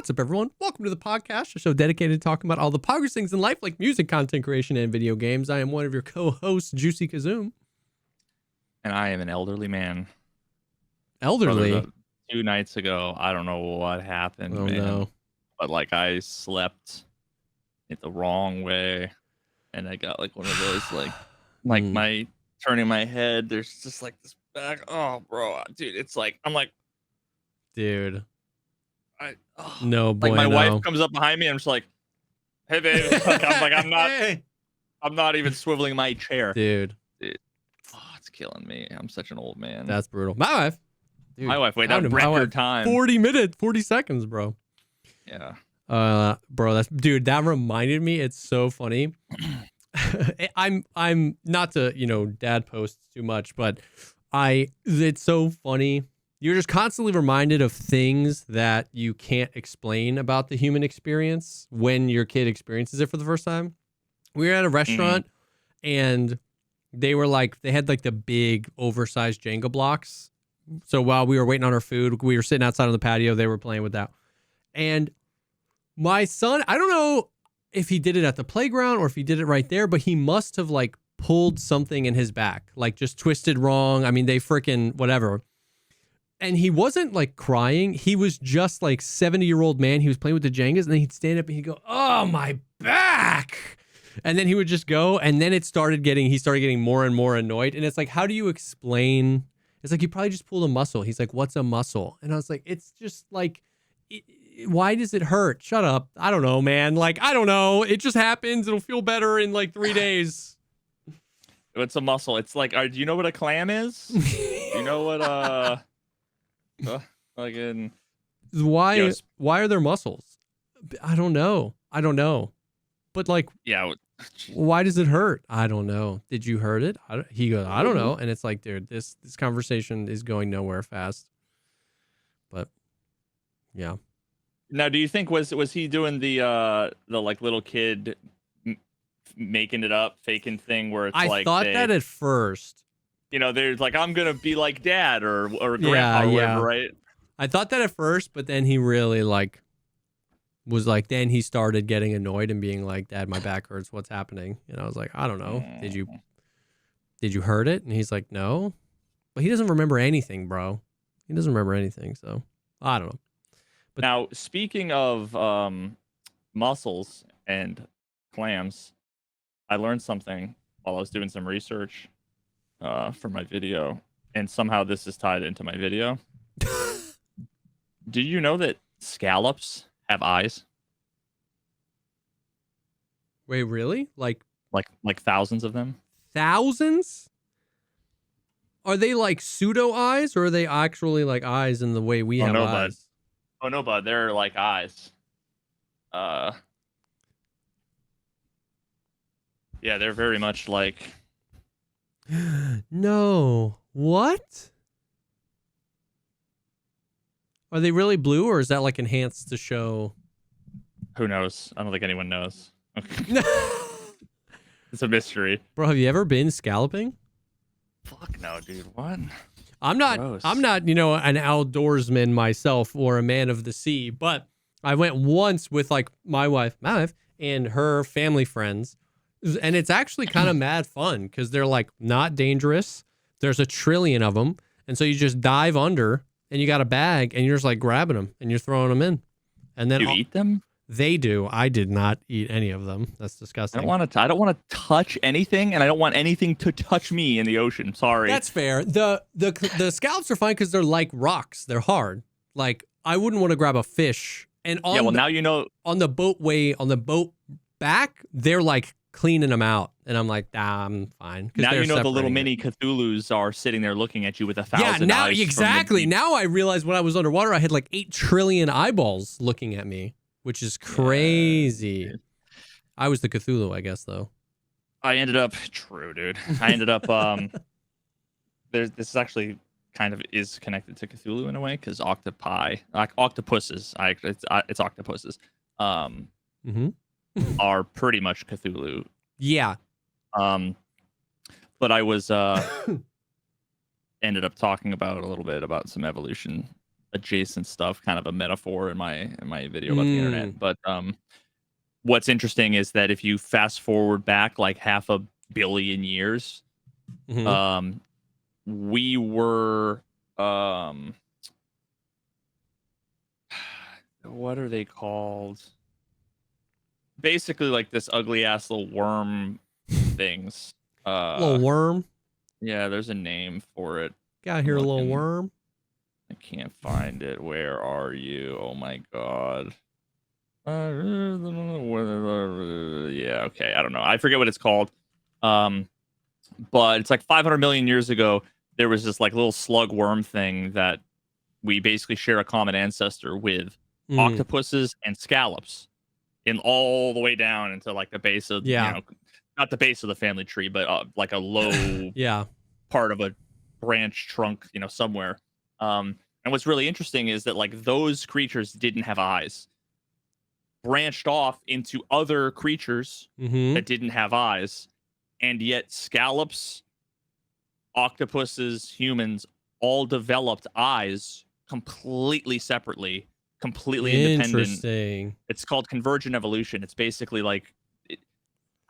What's up, everyone? Welcome to the podcast, a show dedicated to talking about all the poggers things in life, like music, content creation, and video games. I am one of your co-hosts, JesseKazam. And I am an elderly man. Elderly? Brother, 2 nights ago, I don't know what happened, man. No. But like I slept it the wrong way, and I got like one of those like my turning my head. There's just like this back. Oh, bro, dude, it's like I'm like, dude. No, bueno. Like my wife comes up behind me and I'm just like, hey babe. I'm not even swiveling my chair. Dude. Oh, it's killing me. I'm such an old man. That's brutal. My wife. Dude, my wife, wait, that record time. 40 seconds, bro. Yeah. Bro, that reminded me. It's so funny. I'm not to, dad posts too much, but it's so funny. You're just constantly reminded of things that you can't explain about the human experience when your kid experiences it for the first time. We were at a restaurant and they had like the big oversized Jenga blocks. So while we were waiting on our food, we were sitting outside on the patio. They were playing with that. And my son, I don't know if he did it at the playground or if he did it right there, but he must have like pulled something in his back, like just twisted wrong. I mean, they freaking whatever. And he wasn't like crying. He was just like 70-year-old man. He was playing with the Jengas and then he'd stand up and he'd go, oh, my back. And then he would just go. And then he started getting more and more annoyed. And it's like, how do you explain? It's like, you probably just pulled a muscle. He's like, what's a muscle? And I was like, it's just like, why does it hurt? Shut up. I don't know, man. Like, I don't know. It just happens. It'll feel better in like 3 days. It's a muscle. It's like, do you know what a clam is? Do you know what, why are there muscles? I don't know. But like, yeah, why does it hurt? I don't know. Did you hurt it? He goes, I don't know. And it's like, dude, this conversation is going nowhere fast. But yeah. Now, do you think was he doing the like little kid making it up, faking thing where it's I thought that at first. There's like, I'm gonna be like dad or grandpa or whatever, right? I thought that at first, but then he really then he started getting annoyed and being like, Dad, my back hurts. What's happening? And I was like, I don't know. Did you hurt it? And he's like, no. But he doesn't remember anything, bro. He doesn't remember anything. So I don't know. But now, speaking of muscles and clams, I learned something while I was doing some research for my video, and somehow this is tied into my video. Do you know that scallops have eyes? Wait, really? Like thousands of them? Thousands? Are they like pseudo eyes, or are they actually like eyes in the way we have eyes? Oh no, bud, they're like eyes. Yeah, they're very much like. No. What? Are they really blue, or is that like enhanced to show? Who knows? I don't think anyone knows. It's a mystery. Bro, have you ever been scalloping? Fuck no, dude. What? I'm not, an outdoorsman myself or a man of the sea, but I went once with like my wife, and her family friends. And it's actually kind of mad fun because they're like not dangerous. There's a trillion of them. And so you just dive under and you got a bag and you're just like grabbing them and you're throwing them in. And then you eat them? They do. I did not eat any of them. That's disgusting. I don't want to touch anything, and I don't want anything to touch me in the ocean. Sorry. That's fair. The scallops are fine because they're like rocks. They're hard. Like I wouldn't want to grab a fish. And now you know on the boat back, they're like cleaning them out, and I'm like, I'm fine. Now you know the little mini Cthulhus are sitting there looking at you with 1,000 now eyes. Exactly. Now I realize when I was underwater, I had like 8 trillion eyeballs looking at me, which is crazy. Yeah. I was the Cthulhu, I guess, though. I ended up this is actually kind of is connected to Cthulhu in a way, because octopuses, it's octopuses. Are pretty much Cthulhu. Yeah. But I was ended up talking about a little bit about some evolution adjacent stuff, kind of a metaphor in my video about the internet. But what's interesting is that if you fast forward back like 500 million years, we were what are they called? Basically like this ugly ass little worm things. Little worm. Yeah, there's a name for it. Got here, a little worm. I can't find it. Where are you? Oh my god. Yeah, okay. I don't know. I forget what it's called. But it's like 500 million years ago, there was this like little slug worm thing that we basically share a common ancestor with octopuses and scallops, in all the way down into like the base of, you know, not the base of the family tree, but like a low part of a branch trunk, you know, somewhere. And what's really interesting is that like those creatures didn't have eyes, branched off into other creatures that didn't have eyes, and yet scallops, octopuses, humans all developed eyes completely separately, completely independent. Interesting. It's called convergent evolution. It's basically like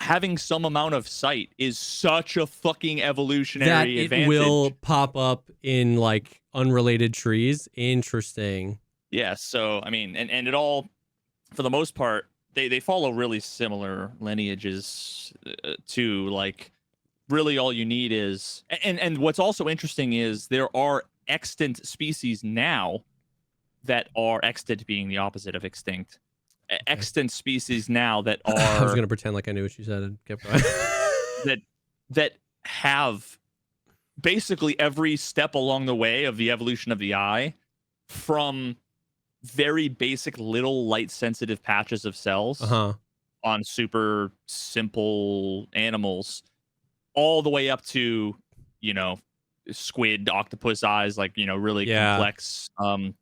having some amount of sight is such a fucking evolutionary advantage. It will pop up in like unrelated trees. Interesting. Yeah, so I mean, and it all, for the most part, they follow really similar lineages to like really all you need is, and what's also interesting is there are extant species now that are extant being the opposite of extinct. Extant species now that are I was gonna pretend like I knew what you said and kept going. that have basically every step along the way of the evolution of the eye, from very basic little light sensitive patches of cells on super simple animals, all the way up to, you know, squid, octopus eyes, like, you know, really complex. And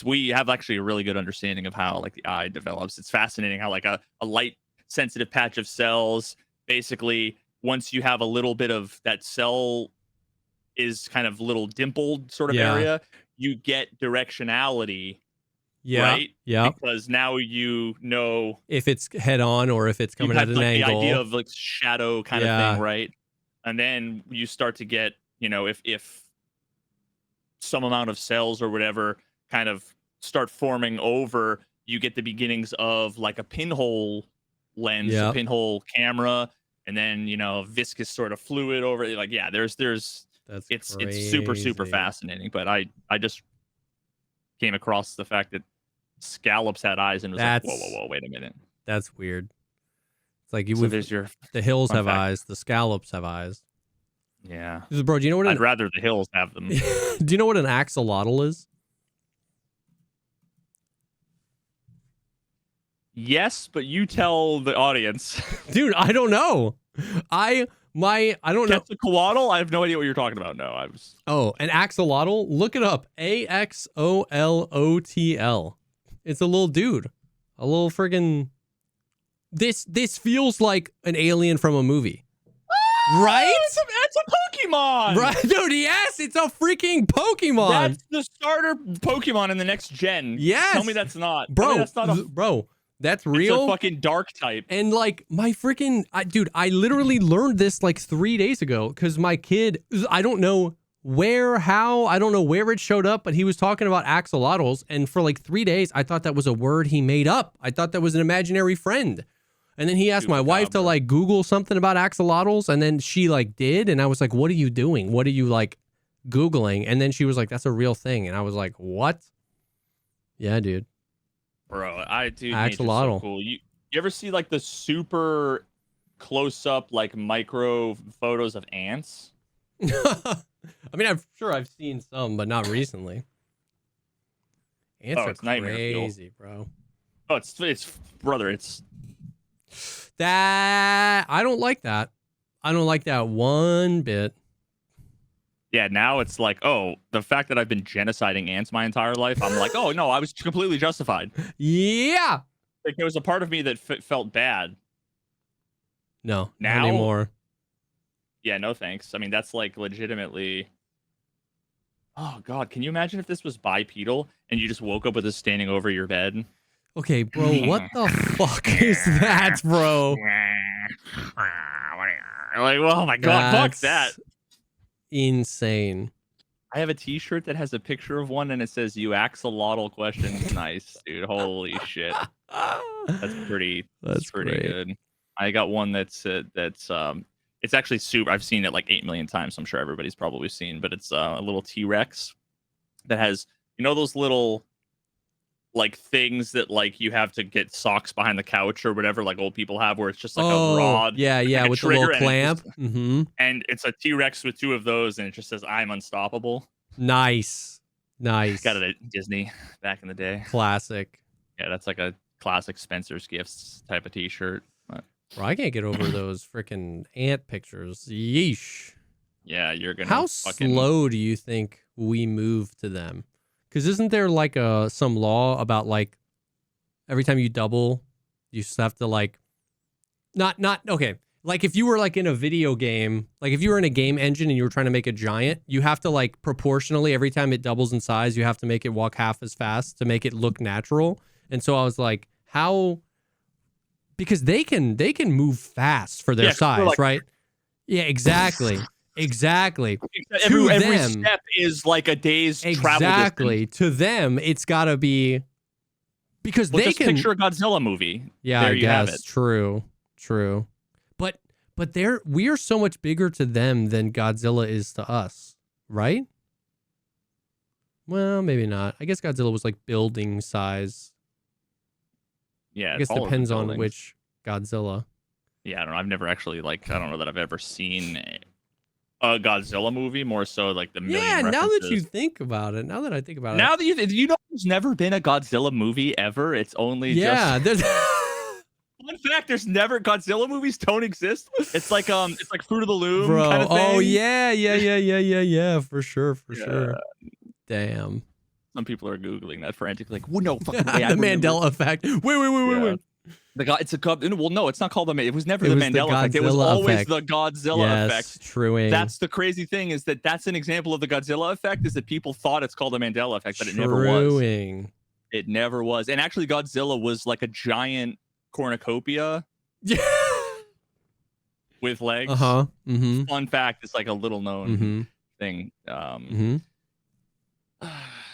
we have actually a really good understanding of how like the eye develops. It's fascinating how like a light sensitive patch of cells, basically once you have a little bit of that cell is kind of little dimpled sort of area, you get directionality. Right? Yeah. Because now you know if it's head on or if it's coming at an angle. The idea of like shadow kind of thing, right? And then you start to get, you know, if some amount of cells or whatever kind of start forming over, you get the beginnings of like a pinhole lens, a pinhole camera, and then, you know, viscous sort of fluid over it. Like, yeah, it's super fascinating. But I just came across the fact that scallops had eyes and was like, whoa, wait a minute. That's weird. It's like the hills have eyes, the scallops have eyes. Yeah. Bro, do you know what I'd rather the hills have them. Do you know what an axolotl is? Yes, but you tell the audience. Dude, I don't know. I don't know. Quetzalcoatl? I have no idea what you're talking about. No, I was. Oh, an axolotl? Look it up. AXOLOTL. It's a little dude. A little friggin'. This feels like an alien from a movie. Right? It's a Pokemon. Right, dude, yes, it's a freaking Pokemon. That's the starter Pokemon in the next gen. Yes. Tell me that's not. Bro, that's not bro. That's real. It's a fucking dark type. And like my freaking dude, I literally learned this like 3 days ago because my kid, I don't know how, I don't know where it showed up, but he was talking about axolotls, and for like 3 days, I thought that was a word he made up. I thought that was an imaginary friend. And then he asked my wife to like Google something about axolotls, and then she like did, and I was like, "What are you doing? What are you like Googling?" And then she was like, "That's a real thing," and I was like, "What?" Yeah, dude. Bro, axolotl. So cool. You ever see like the super close up like micro photos of ants? I mean, I'm sure I've seen some, but not recently. Ants are crazy, bro. Oh, it's brother, it's that I don't like that. I don't like that one bit. Yeah, now it's like, oh, the fact that I've been genociding ants my entire life, I'm like, oh no, I was completely justified. Yeah. Like there was a part of me that felt bad. No, not anymore. Yeah, no thanks. I mean, that's like legitimately Oh God, can you imagine if this was bipedal and you just woke up with this standing over your bed? Okay, bro, what the fuck is that, bro? Like, oh my God, fuck that. That's insane. I have a T-shirt that has a picture of one and it says "You axolotl questions." Nice, dude. Holy shit, that's pretty. That's pretty great. good. I got one that's it's actually super. I've seen it like 8 million times. So I'm sure everybody's probably seen, but it's a little T-Rex that has, you know, those little like things that like you have to get socks behind the couch or whatever, like old people have, where it's just like a rod. Yeah, like with the little clamp. And it's a T-Rex with 2 of those, and it just says "I'm unstoppable." Nice. Got it at Disney back in the day. Classic. Yeah, that's like a classic Spencer's Gifts type of T-shirt. But... Bro, I can't get over those freaking ant pictures. Yeesh. Yeah, you're gonna. How slow do you think we move to them? Because isn't there like some law about like every time you double, you just have to like not okay. Like if you were like in a video game, like if you were in a game engine and you were trying to make a giant, you have to like proportionally every time it doubles in size, you have to make it walk half as fast to make it look natural. And so I was like, how? Because they can move fast for their size, like, right? Yeah, exactly. Exactly. Every step is like a day's travel distance. Exactly. To them, it's got to be because they just can picture a Godzilla movie. Yeah, there I you guess. Have it. True. But we are so much bigger to them than Godzilla is to us, right? Well, maybe not. I guess Godzilla was like building size. Yeah, I guess it depends on which Godzilla. Yeah, I don't know. I've never actually I don't know that I've ever seen a Godzilla movie, more so like the million references. Now that you think about it, now that I think about it. Now that you know there's never been a Godzilla movie ever. It's only there's fun fact, there's never Godzilla movies don't exist. It's like Fruit of the Loom Bro, kind of thing. Oh yeah, for sure. Damn. Some people are Googling that frantically, like, well, no fucking way. The Mandela effect. Wait. No, it's not called it was never the Mandela effect. It was always the Godzilla effect. Truing. That's the crazy thing, is that's an example of the Godzilla effect, is that people thought it's called the Mandela effect, but it never was. It never was. And actually Godzilla was like a giant cornucopia. Yeah. With legs. Mm-hmm. Fun fact, it's like a little known thing.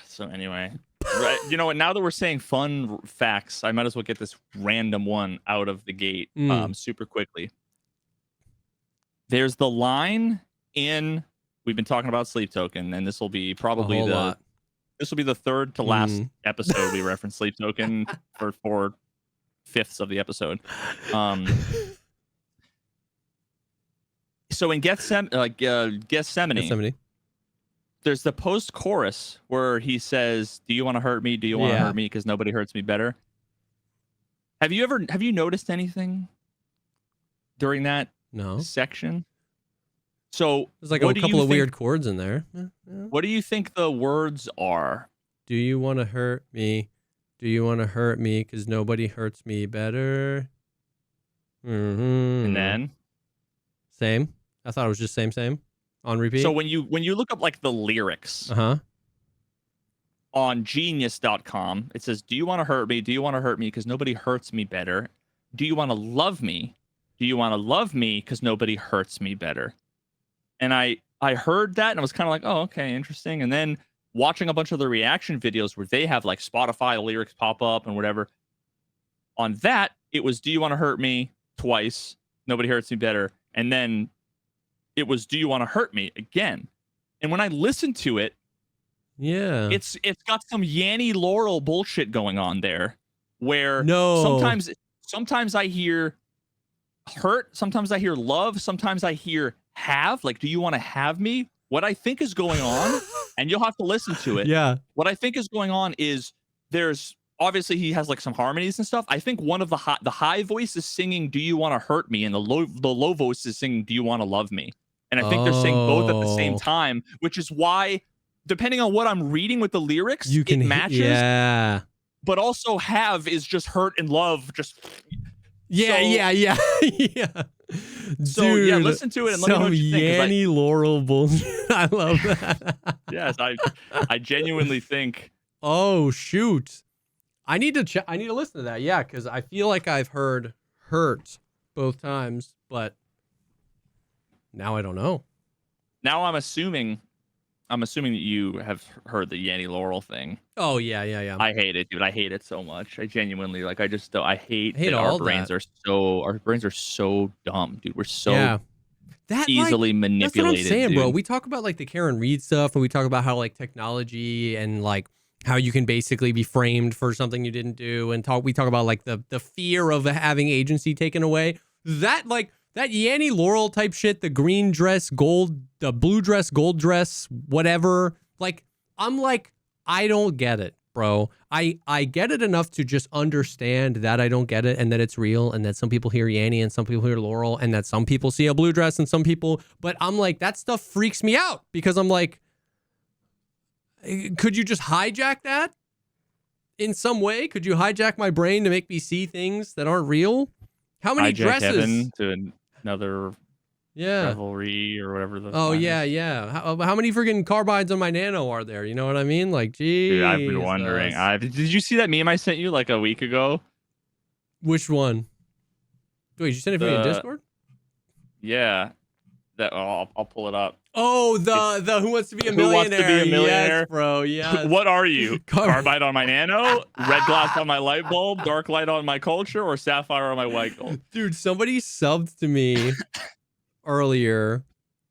So anyway, right, you know what? Now that we're saying fun facts, I might as well get this random one out of the gate super quickly. There's the line in. We've been talking about Sleep Token, and this will be probably the third to last episode we reference Sleep Token for 4/5 of the episode. So in Gethsemane. There's the post chorus where he says, "Do you want to hurt me? Do you want to hurt me? Because nobody hurts me better." Have you noticed anything during that section? So there's like a couple of weird chords in there. What do you think the words are? Do you want to hurt me? Do you want to hurt me? Because nobody hurts me better. And then same. I thought it was just same. On repeat. So when you look up like the lyrics on genius.com, it says, "Do you want to hurt me? Do you want to hurt me? Because nobody hurts me better. Do you want to love me? Do you want to love me? Because nobody hurts me better." And I heard that and I was kind of like, oh, okay, interesting. And then watching a bunch of the reaction videos where they have like Spotify lyrics pop up and whatever. On that, it was, "Do you want to hurt me?" twice. "Nobody hurts me better." And then it was, "Do you want to hurt me?" again. And when I listened to it, it's got some Yanny Laurel bullshit going on there, where sometimes I hear hurt, sometimes I hear love, sometimes I hear have, like, "Do you want to have me?" What I think is going on, and you'll have to listen to it. Yeah. What I think is going on is there's obviously he has like some harmonies and stuff. I think one of the high voice is singing, "Do you want to hurt me?" and the low voice is singing, "Do you want to love me?" And I think they're saying both at the same time, which is why, depending on what I'm reading with the lyrics, it matches. Yeah. But also have is just hurt and love. Just yeah. So yeah, Dude, listen to it and let me know some what you think. 'Cause Yanny Laurel bullshit. I love that. yes, I genuinely think. Oh shoot. I need to I need to listen to that. Yeah, because I feel like I've heard hurt both times, but now I don't know. Now I'm assuming that you have heard the Yanny Laurel thing. Oh yeah, yeah, yeah. I hate it, dude. I hate it so much. I genuinely like. I just don't. I hate that all that. our brains are so dumb, dude. We're so Yeah. That easily like manipulated. that's what I'm saying, dude. bro. We talk about like the Karen Reed stuff, and we talk about how like technology and like how you can basically be framed for something you didn't do, and we talk about like the fear of having agency taken away. That like that Yanny Laurel type shit, the green dress, gold, the blue dress, gold dress, whatever. Like I'm like I don't get it, bro. I get it enough to just understand that I don't get it and that it's real and that some people hear Yanny and some people hear Laurel and that some people see a blue dress and some people, but I'm like, that stuff freaks me out because I'm like, could you just hijack that in some way? Could you hijack my brain to make me see things that aren't real? How many Hijack dresses? Heaven to another Yeah. revelry or whatever the. Oh line yeah, is. yeah. How many freaking carbides on my Nano are there? You know what I mean? Like, geez. Dude, I've been wondering. Did you see that meme I sent you like a week ago? Which one? Wait, you sent it from me in Discord? Yeah. That I'll pull it up. Oh, the Who Wants to Be a Who Wants Millionaire? to Be a Millionaire? Yes, bro. Yes. What are you? Carbide on my Nano, red glass on my light bulb, dark light on my culture, or sapphire on my white gold? Dude, somebody subbed to me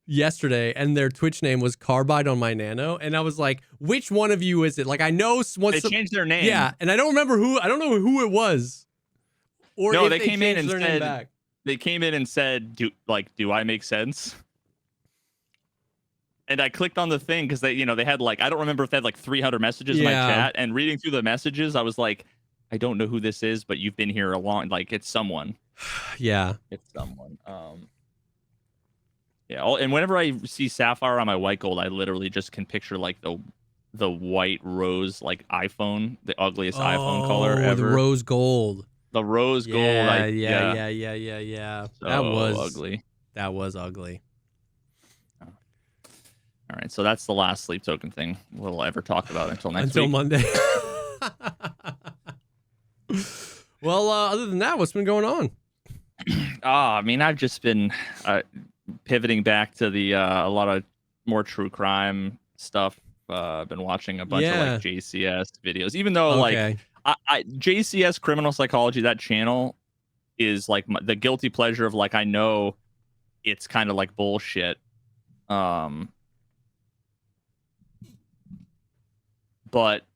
yesterday, and their Twitch name was Carbide on my Nano, and I was like, which one of you is it? Like, I know They changed their name. Yeah, and I don't remember who. I don't know who it was. Or no, if they came in and their name back. they came in and said, do I make sense? And I clicked on the thing because they had like, I don't remember if they had like 300 messages in my chat. And reading through the messages, I was like, I don't know who this is, but you've been here a long, like it's someone. Yeah. It's someone. Yeah. And whenever I see sapphire on my white gold, I literally just can picture like the white rose, like iPhone, the ugliest iPhone color ever. The rose gold. The rose gold. Yeah. So that was ugly. That was ugly. All right, so that's the last sleep token thing we'll ever talk about until next week. Until Monday. Well, other than that, what's been going on? I mean, I've just been pivoting back to the a lot of more true crime stuff. I've been watching a bunch of like JCS videos, even though like I JCS Criminal Psychology, that channel is like the guilty pleasure of like I know it's kind of like bullshit. But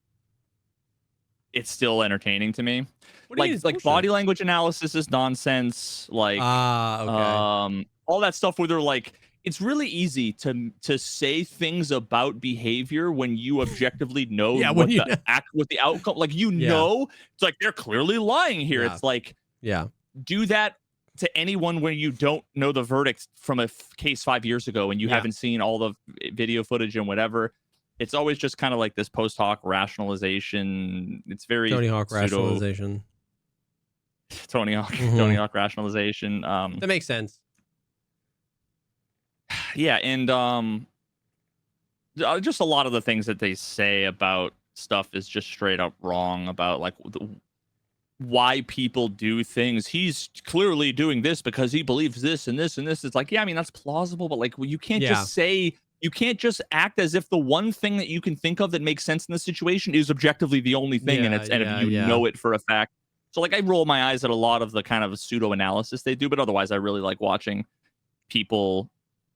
it's still entertaining to me. Like body language analysis is nonsense. Like all that stuff where they're like, it's really easy to say things about behavior when you objectively know what the outcome. Like it's like they're clearly lying here. It's like do that to anyone when you don't know the verdict from a case 5 years ago and you haven't seen all the video footage and whatever. It's always just kind of like this post hoc rationalization. It's very Tony Hawk rationalization. Tony Hawk rationalization. That makes sense. Yeah, and just a lot of the things that they say about stuff is just straight up wrong about like why people do things. He's clearly doing this because he believes this and this and this. It's like, yeah, I mean that's plausible, but like you can't just say. You can't just act as if the one thing that you can think of that makes sense in the situation is objectively the only thing, and if you know it for a fact. So like I roll my eyes at a lot of the kind of pseudo analysis they do, but otherwise I really like watching people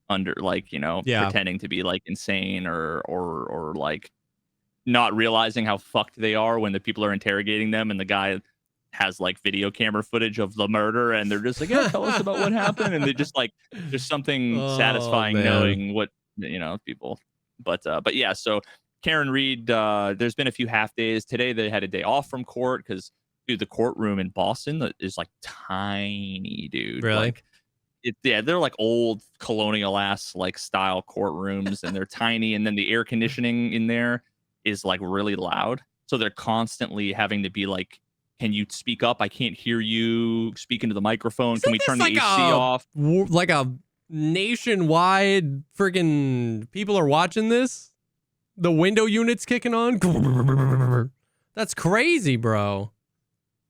under like pretending to be like insane or like not realizing how fucked they are when the people are interrogating them and the guy has like video camera footage of the murder and they're just like, yeah, tell us about what happened, and they just like there's something satisfying knowing what people. But yeah, so Karen Reed, there's been a few half days. Today they had a day off from court because dude, the courtroom in Boston is like tiny, dude. Really? Like, they're like old colonial ass like style courtrooms, and they're tiny, and then the air conditioning in there is like really loud, so they're constantly having to be like can you speak up? I can't hear you. Speak into the microphone. Can we turn the like AC off? like a nationwide freaking people are watching this? The window unit's kicking on? That's crazy, bro.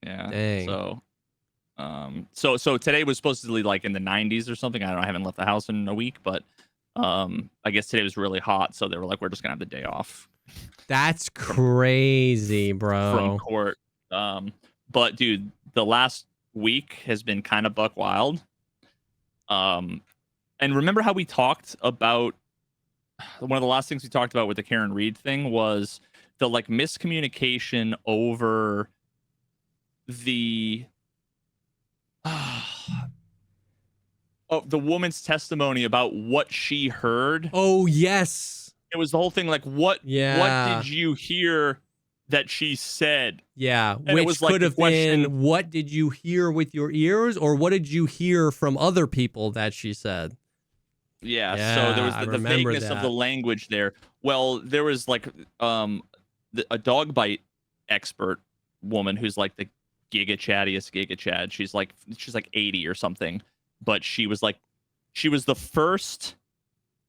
Yeah. Dang. So today was supposedly like in the 90s or something. I don't know. I haven't left the house in a week, but I guess today was really hot, so they were like, we're just gonna have the day off. That's crazy, bro. From court. But dude, the last week has been kind of buck wild. And remember how we talked about one of the last things we talked about with the Karen Reed thing was the like miscommunication over the of the woman's testimony about what she heard. Oh, yes. It was the whole thing like what Yeah. did you hear that she said? Yeah, And it which was like could the have question- been what did you hear with your ears, or what did you hear from other people that she said? Yeah, Yeah, so there was I the remember vagueness of the that. language there. Well, there was like a dog bite expert woman who's like the giga chad. She's like 80 or something, but she was the first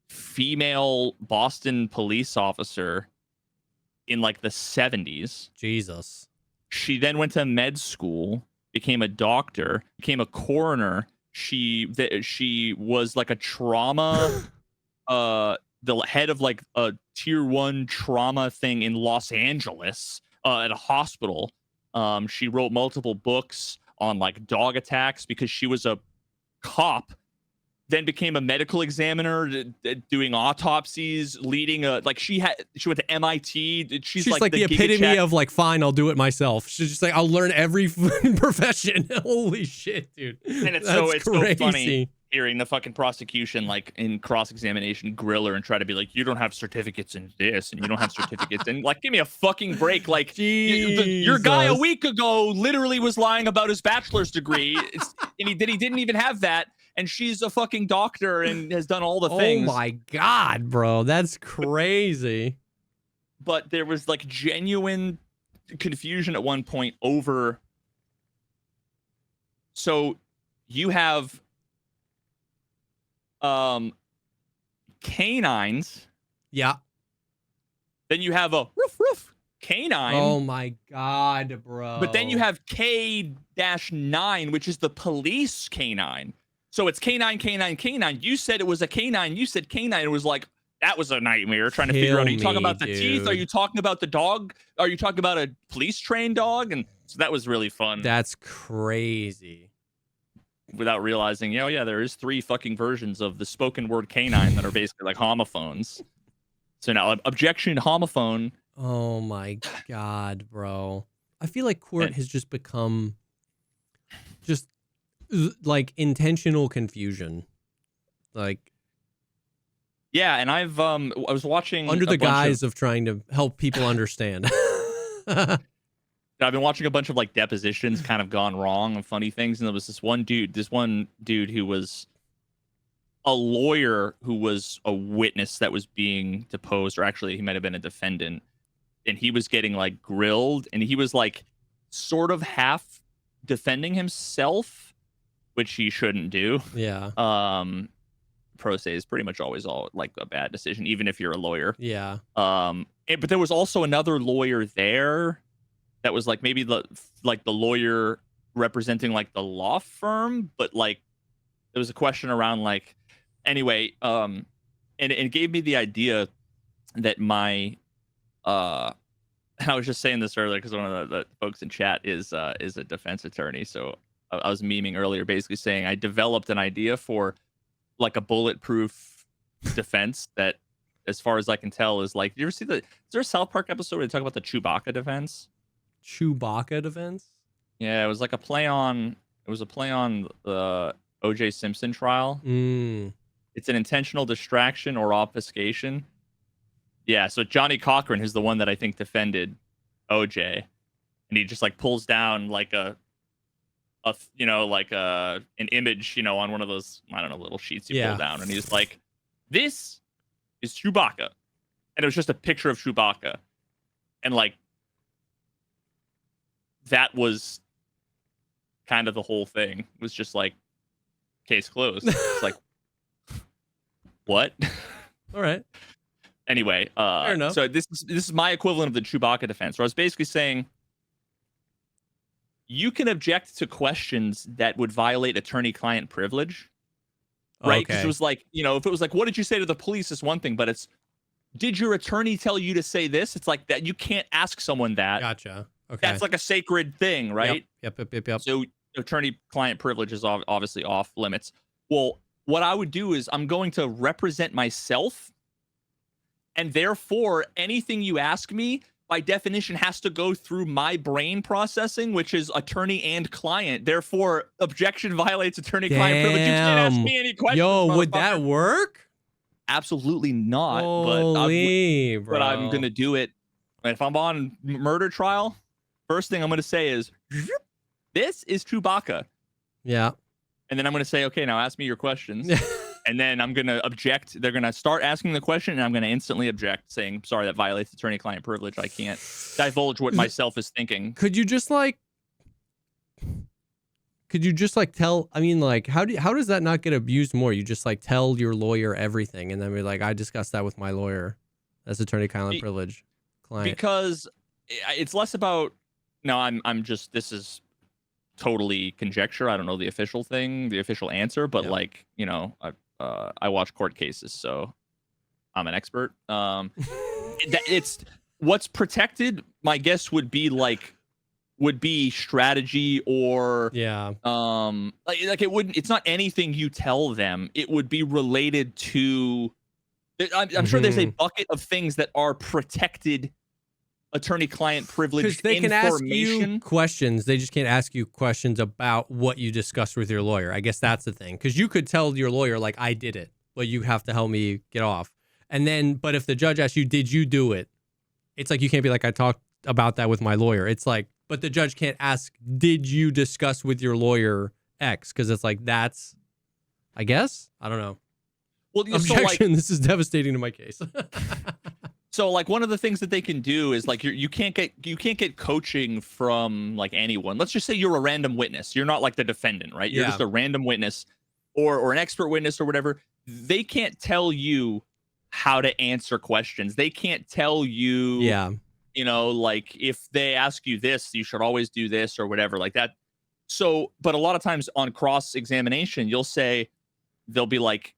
female Boston police officer in like the 70s. Jesus. She then went to med school, became a doctor, became a coroner. She was like a trauma the head of like a tier 1 trauma thing in Los Angeles at a hospital. She wrote multiple books on like dog attacks because she was a cop, then became a medical examiner doing autopsies, leading a like she went to MIT. She's like the epitome of like, fine, I'll do it myself. She's just like, I'll learn every profession. Holy shit, dude. And it's That's so funny hearing the fucking prosecution like in cross-examination grill her and try to be like, you don't have certificates in this and you don't have certificates in like, give me a fucking break. Like your guy a week ago literally was lying about his bachelor's degree and he didn't even have that. And she's a fucking doctor and has done all the things. Oh my God, bro. That's crazy. But there was like genuine confusion at one point over. So you have canines. Yeah. Then you have a roof canine. Oh my God, bro. But then you have K-9, which is the police canine. So it's canine. You said it was a canine. You said canine. It was like, that was a nightmare trying to figure out. Are you talking about the teeth? Are you talking about the dog? Are you talking about a police trained dog? And so that was really fun. That's crazy. Without realizing, yeah, there is 3 fucking versions of the spoken word canine that are basically like homophones. So now, objection, homophone. Oh my God, bro. I feel like court has just become just like intentional confusion. Like, yeah, and I was watching under the guise of trying to help people understand. I've been watching a bunch of like depositions kind of gone wrong and funny things, and there was this one dude who was a lawyer who was a witness that was being deposed, or actually he might have been a defendant, and he was getting like grilled, and he was like sort of half defending himself, which he shouldn't do. Yeah. Pro se is pretty much always all like a bad decision, even if you're a lawyer. Yeah. But there was also another lawyer there that was like maybe the lawyer representing like the law firm, but like there was a question around like anyway, and it gave me the idea that my I was just saying this earlier because one of the folks in chat is a defense attorney, so I was memeing earlier, basically saying I developed an idea for like a bulletproof defense that, as far as I can tell, is like, you ever see is there a South Park episode where they talk about the Chewbacca defense? Chewbacca defense? Yeah, it was like a play on the O.J. Simpson trial. It's an intentional distraction or obfuscation. Yeah, so Johnny Cochran, who's the one that I think defended O.J., and he just like pulls down like an image, on one of those, I don't know, little sheets you pull down, and he's like, this is Chewbacca, and it was just a picture of Chewbacca, and like that was kind of the whole thing. It was just like, case closed. It's like, what? All right. Anyway, Fair enough. so this is my equivalent of the Chewbacca defense, where I was basically saying you can object to questions that would violate attorney-client privilege, right? Because it was like, if it was like, what did you say to the police is one thing, but it's, did your attorney tell you to say this? It's like that. You can't ask someone that. Gotcha. Okay. That's like a sacred thing, right? Yep. So attorney-client privilege is obviously off limits. Well, what I would do is I'm going to represent myself, and therefore anything you ask me by definition has to go through my brain processing, which is attorney and client. Therefore, objection violates attorney-client privilege. You can't ask me any questions. Yo, would that work? Absolutely not. Holy, but I'm gonna do it. If I'm on murder trial, first thing I'm gonna say is, "This is Chewbacca." Yeah. And then I'm gonna say, "Okay, now ask me your questions." And then I'm gonna object. They're gonna start asking the question, and I'm gonna instantly object, saying, "Sorry, that violates attorney-client privilege. I can't divulge what myself is thinking." Could you just tell? I mean, like, how does that not get abused more? You just like tell your lawyer everything, and then be like, "I discussed that with my lawyer." That's attorney-client privilege. Client. Because it's less about. No, I'm just. This is totally conjecture. I don't know the official answer, but I watch court cases, so I'm an expert. It's what's protected. My guess would be strategy or like it wouldn't. It's not anything you tell them. It would be related to. I'm sure there's a bucket of things that are protected. Attorney-client privilege. Because they can ask you questions. They just can't ask you questions about what you discussed with your lawyer. I guess that's the thing. Because you could tell your lawyer, like, I did it, but you have to help me get off. And then, but if the judge asks you, did you do it? It's like, you can't be like, I talked about that with my lawyer. It's like, but the judge can't ask, did you discuss with your lawyer X? Because it's like, that's, I guess, I don't know. Well, objection. This is devastating to my case. So like one of the things that they can do is like you can't get coaching from like anyone. Let's just say you're a random witness. You're not like the defendant, right? You're just a random witness or an expert witness or whatever. They can't tell you how to answer questions. They can't tell you, like if they ask you this, you should always do this or whatever like that. So, but a lot of times on cross-examination, they'll be like,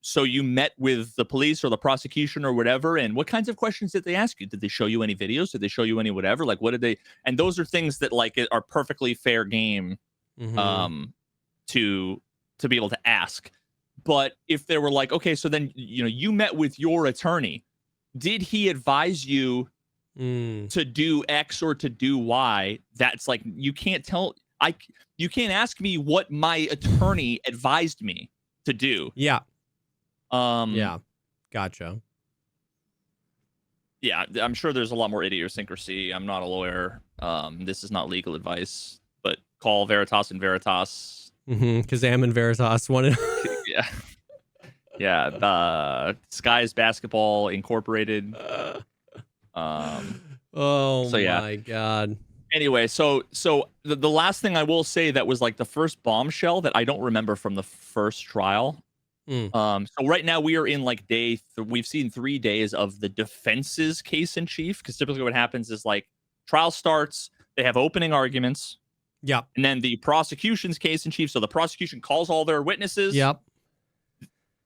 so you met with the police or the prosecution or whatever, and what kinds of questions did they ask you? Did they show you any videos? Did they show you any whatever? Like, what did they? And those are things that like are perfectly fair game, to be able to ask. But if they were like, okay, so then you met with your attorney, did he advise you to do X or to do Y? That's like you can't tell. You can't ask me what my attorney advised me to do. Yeah. Gotcha. Yeah, I'm sure there's a lot more idiosyncrasy. I'm not a lawyer. This is not legal advice, but call Veritas and Veritas. Kazam and Veritas wanted. Yeah. Skies Basketball Incorporated. My God. Anyway, so the last thing I will say that was like the first bombshell that I don't remember from the first trial. So right now we are in like we've seen 3 days of the defense's case in chief, because typically what happens is like trial starts, they have opening arguments, and then the prosecution's case in chief. So the prosecution calls all their witnesses.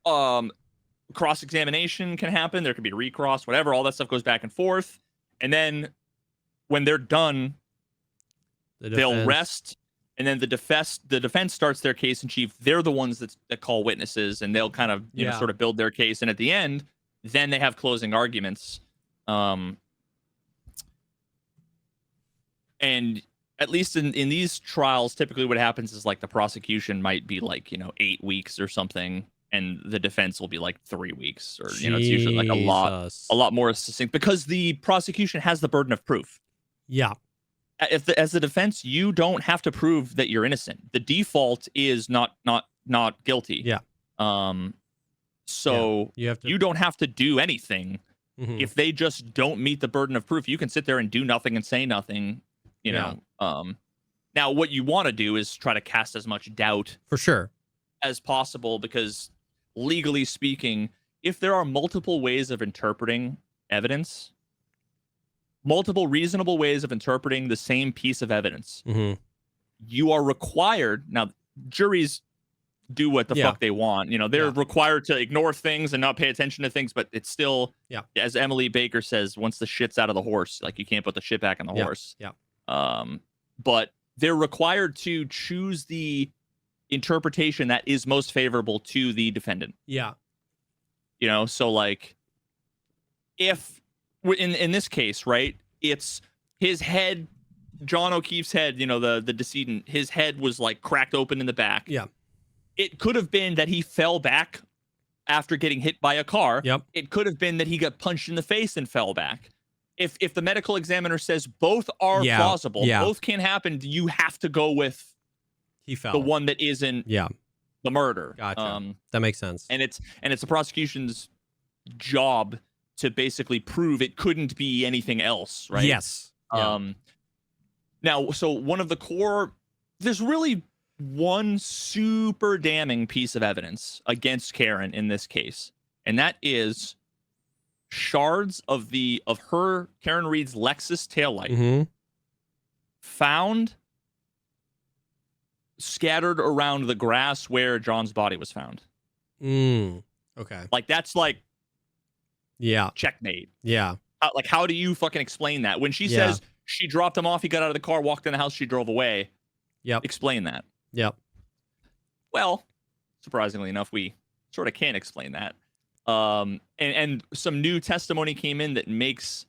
Cross-examination can happen. There could be recross, whatever. All that stuff goes back and forth, and then when they're done, they'll rest. And then the defense starts their case in chief. They're the ones that call witnesses, and they'll kind of sort of build their case. And at the end, then they have closing arguments. And at least in these trials, typically what happens is like the prosecution might be like 8 weeks or something, and the defense will be like 3 weeks, or it's usually like a lot more succinct, because the prosecution has the burden of proof. Yeah. As the defense, you don't have to prove that you're innocent. The default is not guilty. Yeah. So you don't have to do anything. If they just don't meet the burden of proof, you can sit there and do nothing and say nothing. Now, what you want to do is try to cast as much doubt For sure. as possible, because legally speaking, if there are multiple ways of interpreting evidence, multiple reasonable ways of interpreting the same piece of evidence, Mm-hmm. you are required. Now, juries do what the fuck they want. You know, they're required to ignore things and not pay attention to things, but it's still, as Emily Baker says, once the shit's out of the horse, like you can't put the shit back on the horse. Yeah. But they're required to choose the interpretation that is most favorable to the defendant. Yeah. You know, so like if in this case, right, it's his head, John O'Keefe's head, you know, the decedent, his head was like cracked open in the back. Yeah. It could have been that he fell back after getting hit by a car. Yep. It could have been that he got punched in the face and fell back. If the medical examiner says both are plausible, both can happen, you have to go with he fell. The one that isn't the murder. Gotcha. That makes sense. And it's the prosecution's job to basically prove it couldn't be anything else, right? Yes. Now, so one of the core, there's really one super damning piece of evidence against Karen in this case, and that is shards of her Karen Reed's Lexus taillight found scattered around the grass where John's body was found. Okay. Like that's like checkmate. Yeah. Like how do you fucking explain that? When she says she dropped him off, he got out of the car, walked in the house, she drove away. Yep. Explain that. Yep. Well, surprisingly enough, we sort of can't explain that. And some new testimony came in that makes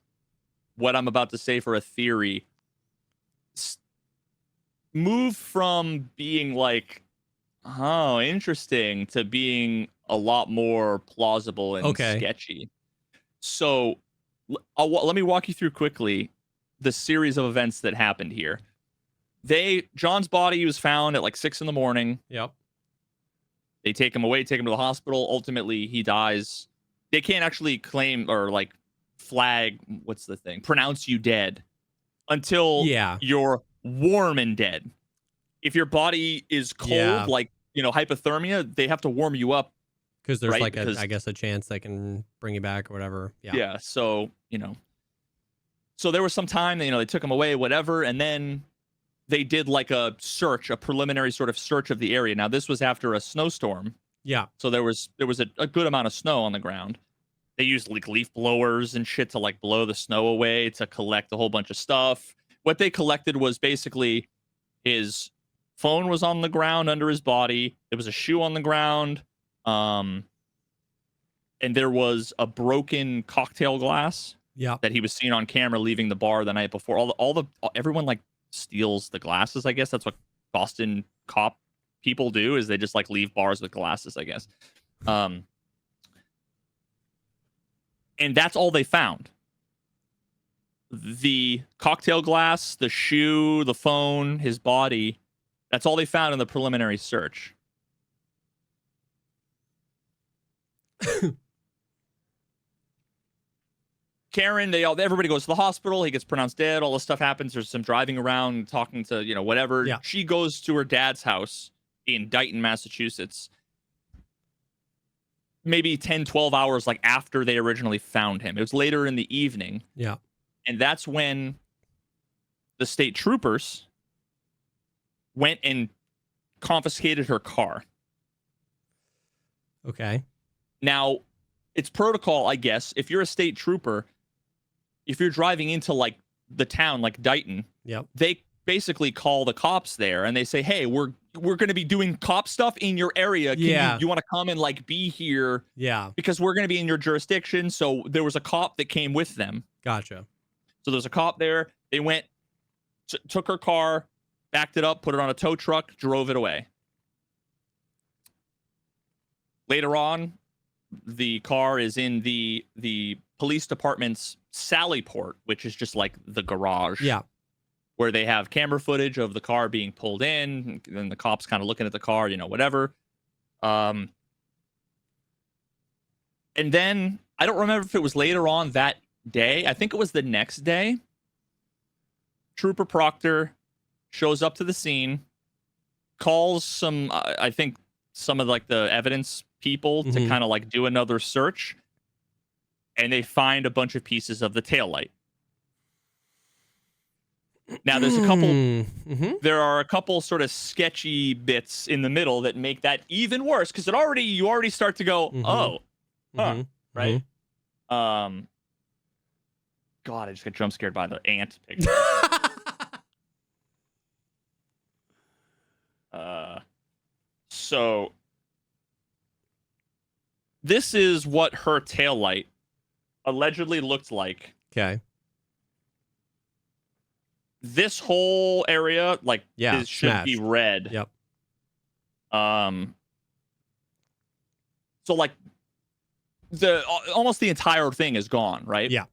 what I'm about to say for a theory move from being like, oh, interesting, to being a lot more plausible and sketchy. So let me walk you through quickly the series of events that happened here. John's body was found at like 6 a.m. Yep. They take him away, take him to the hospital. Ultimately, he dies. They can't actually claim or like flag, pronounce you dead until you're warm and dead. If your body is cold, like, you know, hypothermia, they have to warm you up. Because there's I guess a chance they can bring you back or whatever. Yeah. Yeah. So, you know, so there was some time that, you know, they took him away, whatever. And then they did like a preliminary sort of search of the area. Now, this was after a snowstorm. Yeah. So there was a good amount of snow on the ground. They used like leaf blowers and shit to like blow the snow away, to collect a whole bunch of stuff. What they collected was basically his phone was on the ground under his body. There was a shoe on the ground. And there was a broken cocktail glass that he was seen on camera leaving the bar the night before. Everyone like steals the glasses, I guess. That's what Boston cop people do, is they just like leave bars with glasses, I guess. And that's all they found. The cocktail glass, the shoe, the phone, his body. That's all they found in the preliminary search. Karen, everybody goes to the hospital. He gets pronounced dead. All this stuff happens. There's some driving around, talking to, you know, whatever. Yeah. She goes to her dad's house in Dighton, Massachusetts. Maybe 10, 12 hours like after they originally found him. It was later in the evening. Yeah. And that's when the state troopers went and confiscated her car. Okay. Now, it's protocol, I guess, if you're a state trooper, if you're driving into like the town, like Dighton, they basically call the cops there and they say, hey, we're going to be doing cop stuff in your area. You want to come and like be here? Yeah. Because we're going to be in your jurisdiction. So there was a cop that came with them. Gotcha. So there's a cop there. They went, took her car, backed it up, put it on a tow truck, drove it away. Later on, the car is in the police department's Sally Port, which is just like the garage. Yeah. Where they have camera footage of the car being pulled in, and the cops kind of looking at the car, you know, whatever. And then I don't remember if it was later on that day. I think it was the next day. Trooper Proctor shows up to the scene, calls some, I think, some of like the evidence people to kind of like do another search, and they find a bunch of pieces of the taillight. Now, there's a couple. There are a couple sort of sketchy bits in the middle that make that even worse because you already start to go, right? God, I just got jump scared by the ant picture. So this is what her taillight allegedly looked like. Okay. This whole area, like, should be red. Yep. So like almost the entire thing is gone, right? Yeah.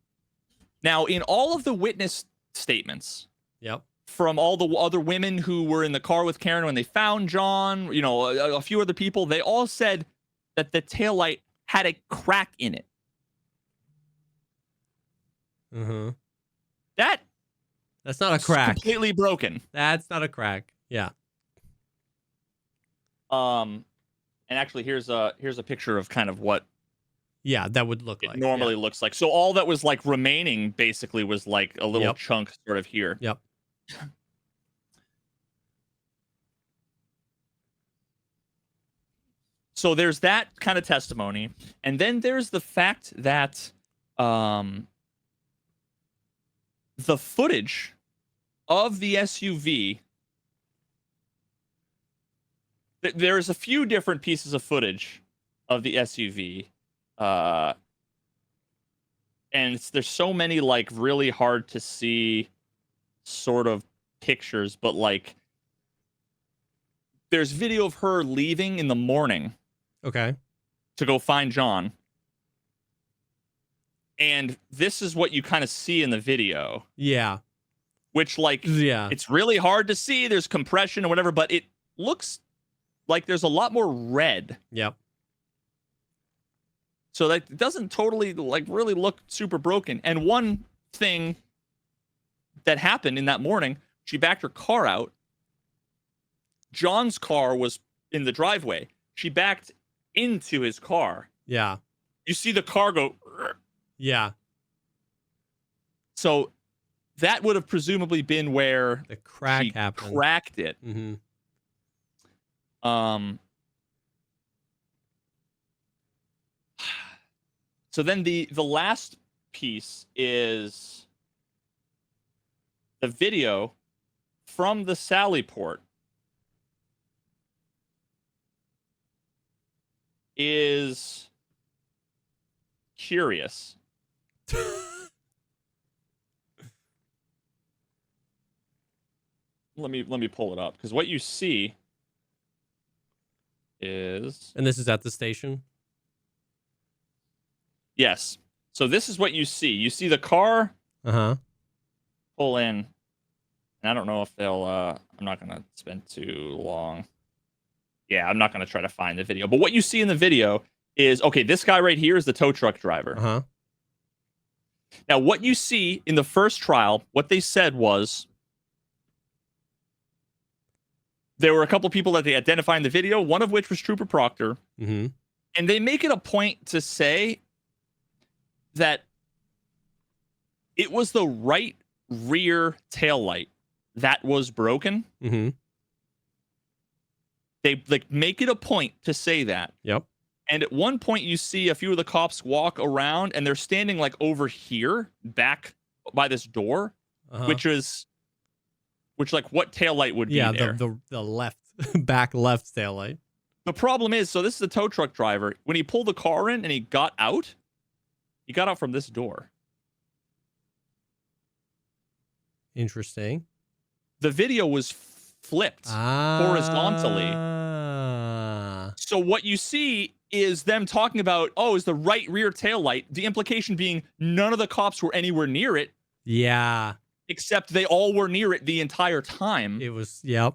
Now, in all of the witness statements, yep, from all the other women who were in the car with Karen when they found John, you know, a few other people, they all said that the taillight had a crack in it. That's not a crack. Completely broken. That's not a crack. Yeah. And actually, here's a picture of kind of what. Yeah, that would look like. It normally looks like. So all that was like remaining basically was like a little chunk sort of here. Yep. So there's that kind of testimony, and then there's the fact that the footage of the SUV. There's a few different pieces of footage of the SUV, and there's so many like really hard to see sort of pictures, but like there's video of her leaving in the morning. Okay. To go find John. And this is what you kind of see in the video. Yeah. Which, like, it's really hard to see. There's compression or whatever, but it looks like there's a lot more red. Yep. So that it doesn't totally, like, really look super broken. And one thing that happened in that morning, she backed her car out. John's car was in the driveway. She backed into his car. Yeah. You see the car go. Yeah. So that would have presumably been where the crack happened. Cracked it. So then the last piece is the video from the Sally Port. Is curious. Let me pull it up because what you see is, and this is at the station. Yes. So this is what you see. You see the car pull in, and I don't know if they'll. I'm not gonna spend too long. Yeah, I'm not going to try to find the video. But what you see in the video is, okay, this guy right here is the tow truck driver. Now, what you see in the first trial, what they said was there were a couple people that they identified in the video, one of which was Trooper Proctor. And they make it a point to say that it was the right rear taillight that was broken. They like make it a point to say that. Yep. And at one point you see a few of the cops walk around and they're standing like over here back by this door, which like what taillight would be there? The left back left taillight. The problem is, so this is the tow truck driver. When he pulled the car in and he got out from this door. Interesting. The video was flipped horizontally. So what you see is them talking about, is the right rear taillight. The implication being none of the cops were anywhere near it. Yeah. Except they all were near it the entire time. It was, yep.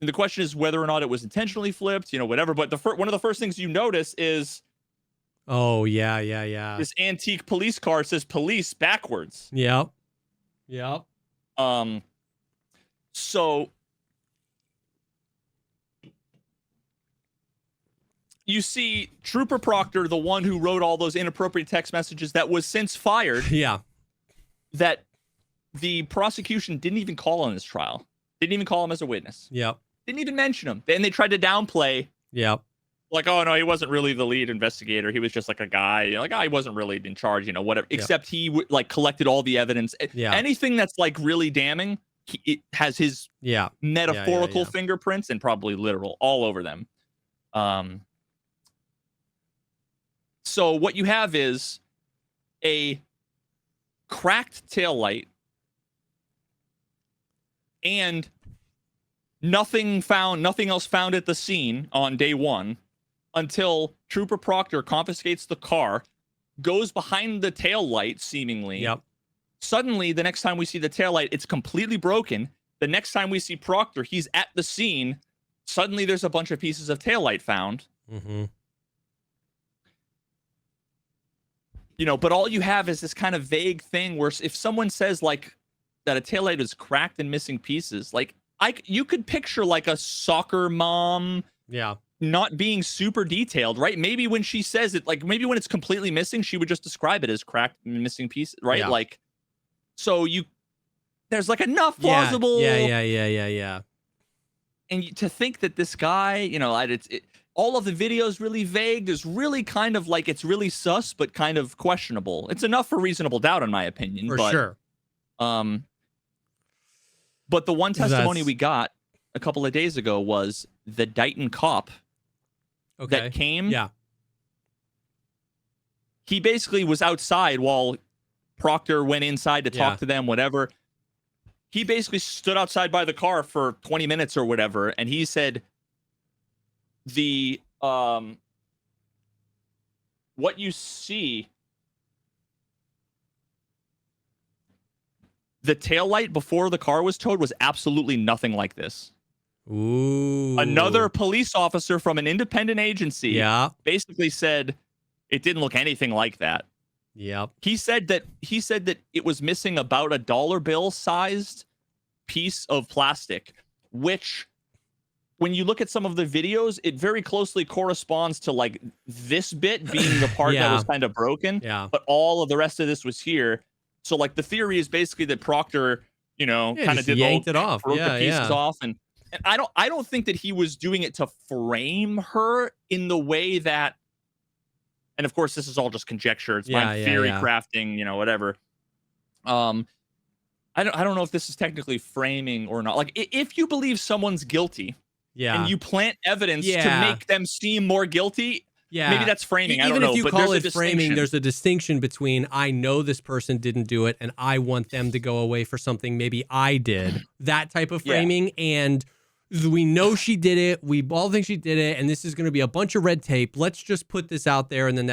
And the question is whether or not it was intentionally flipped, whatever. But one of the first things you notice is, this antique police car says police backwards. Yep. So you see Trooper Proctor, the one who wrote all those inappropriate text messages that was since fired, Yeah. that the prosecution didn't even call on his trial. Didn't even call him as a witness. Yep. Didn't even mention him. And they tried to downplay. Yep. Like, oh, no, he wasn't really the lead investigator. He was just like a guy. You know, like, oh, he wasn't really in charge, you know, whatever. Yep. Except he, like, collected all the evidence. Yeah. Anything that's, like, really damning, it has his metaphorical fingerprints and probably literal all over them. So what you have is a cracked taillight and nothing else found at the scene on day one until Trooper Proctor confiscates the car, goes behind the taillight seemingly. Yep. Suddenly, the next time we see the taillight, it's completely broken. The next time we see Proctor, he's at the scene. Suddenly, there's a bunch of pieces of taillight found. Mm-hmm. You know, but all you have is this kind of vague thing where if someone says like that a taillight is cracked and missing pieces, like you could picture like a soccer mom, not being super detailed, right? Maybe when she says it, like maybe when it's completely missing, she would just describe it as cracked and missing pieces, right? Yeah. Like, so there's like enough plausible. Yeah. And to think that this guy, you know, all of the videos really vague. There's really kind of like, it's really sus, but kind of questionable. It's enough for reasonable doubt, in my opinion. For sure. But the one testimony we got a couple of days ago was the Dighton cop that came. Yeah. He basically was outside while Proctor went inside to talk to them, whatever. He basically stood outside by the car for 20 minutes or whatever, and he said what you see, the taillight before the car was towed was absolutely nothing like this. Ooh. Another police officer from an independent agency basically said it didn't look anything like that. Yep. He said that it was missing about a dollar bill sized piece of plastic, which when you look at some of the videos, it very closely corresponds to like this bit being the part that was kind of broken. Yeah. But all of the rest of this was here. So like the theory is basically that Proctor, you know, kind of yanked it off. Broke the pieces off. And I don't think that he was doing it to frame her in the way that, and of course this is all just conjecture. It's my theory crafting, you know, whatever. I don't know if this is technically framing or not. Like if you believe someone's guilty, and you plant evidence to make them seem more guilty, maybe that's framing. I don't know. Even if you call it framing, there's a distinction between I know this person didn't do it and I want them to go away for something maybe I did. That type of framing. And we know she did it. We all think she did it. And this is going to be a bunch of red tape. Let's just put this out there. And then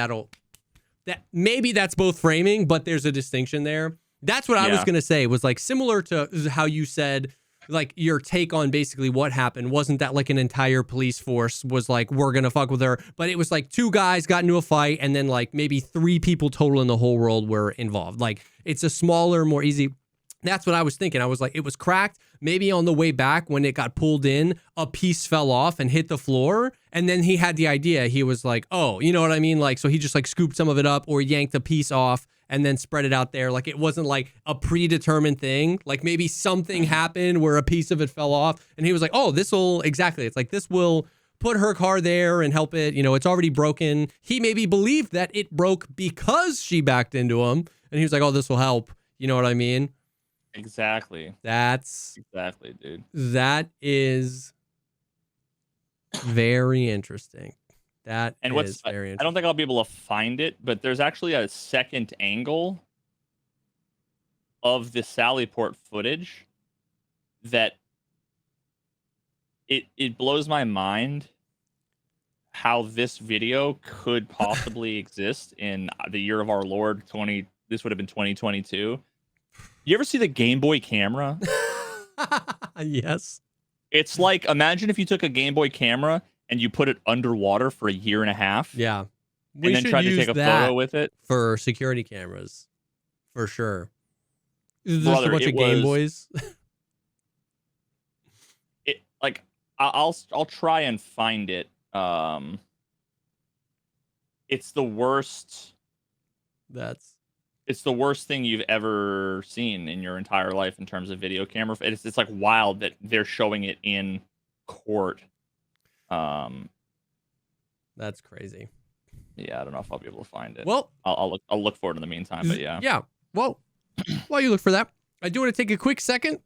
maybe that's both framing, but there's a distinction there. That's what I was going to say, was like similar to how you said, like your take on basically what happened wasn't that like an entire police force was like, we're going to fuck with her. But it was like two guys got into a fight and then like maybe three people total in the whole world were involved. Like it's a smaller, more easy. That's what I was thinking. I was like, it was cracked. Maybe on the way back when it got pulled in, a piece fell off and hit the floor. And then he had the idea. He was like, oh, you know what I mean? Like, so he just like scooped some of it up or yanked a piece off and then spread it out there. Like it wasn't like a predetermined thing. Like maybe something happened where a piece of it fell off and he was like, oh, it's like, this will put her car there and help it. You know, it's already broken. He maybe believed that it broke because she backed into him. And he was like, oh, this will help. You know what I mean? Exactly. Exactly, dude. That is very interesting. Very interesting. I don't think I'll be able to find it, but there's actually a second angle of the Sallyport footage that it blows my mind how this video could possibly exist in the year of our Lord this would have been 2022. You ever see the Game Boy camera? Yes. It's like, imagine if you took a Game Boy camera and you put it underwater for a year and a half. Yeah. And then tried to take a photo with it. For security cameras. For sure. Is there a bunch of Game Boys? like I'll try and find it. It's the worst. It's the worst thing you've ever seen in your entire life in terms of video camera. It's like wild that they're showing it in court. That's crazy. Yeah, I don't know if I'll be able to find it. Well, I'll look for it in the meantime. But yeah. Yeah. Well, while you look for that, I do want to take a quick second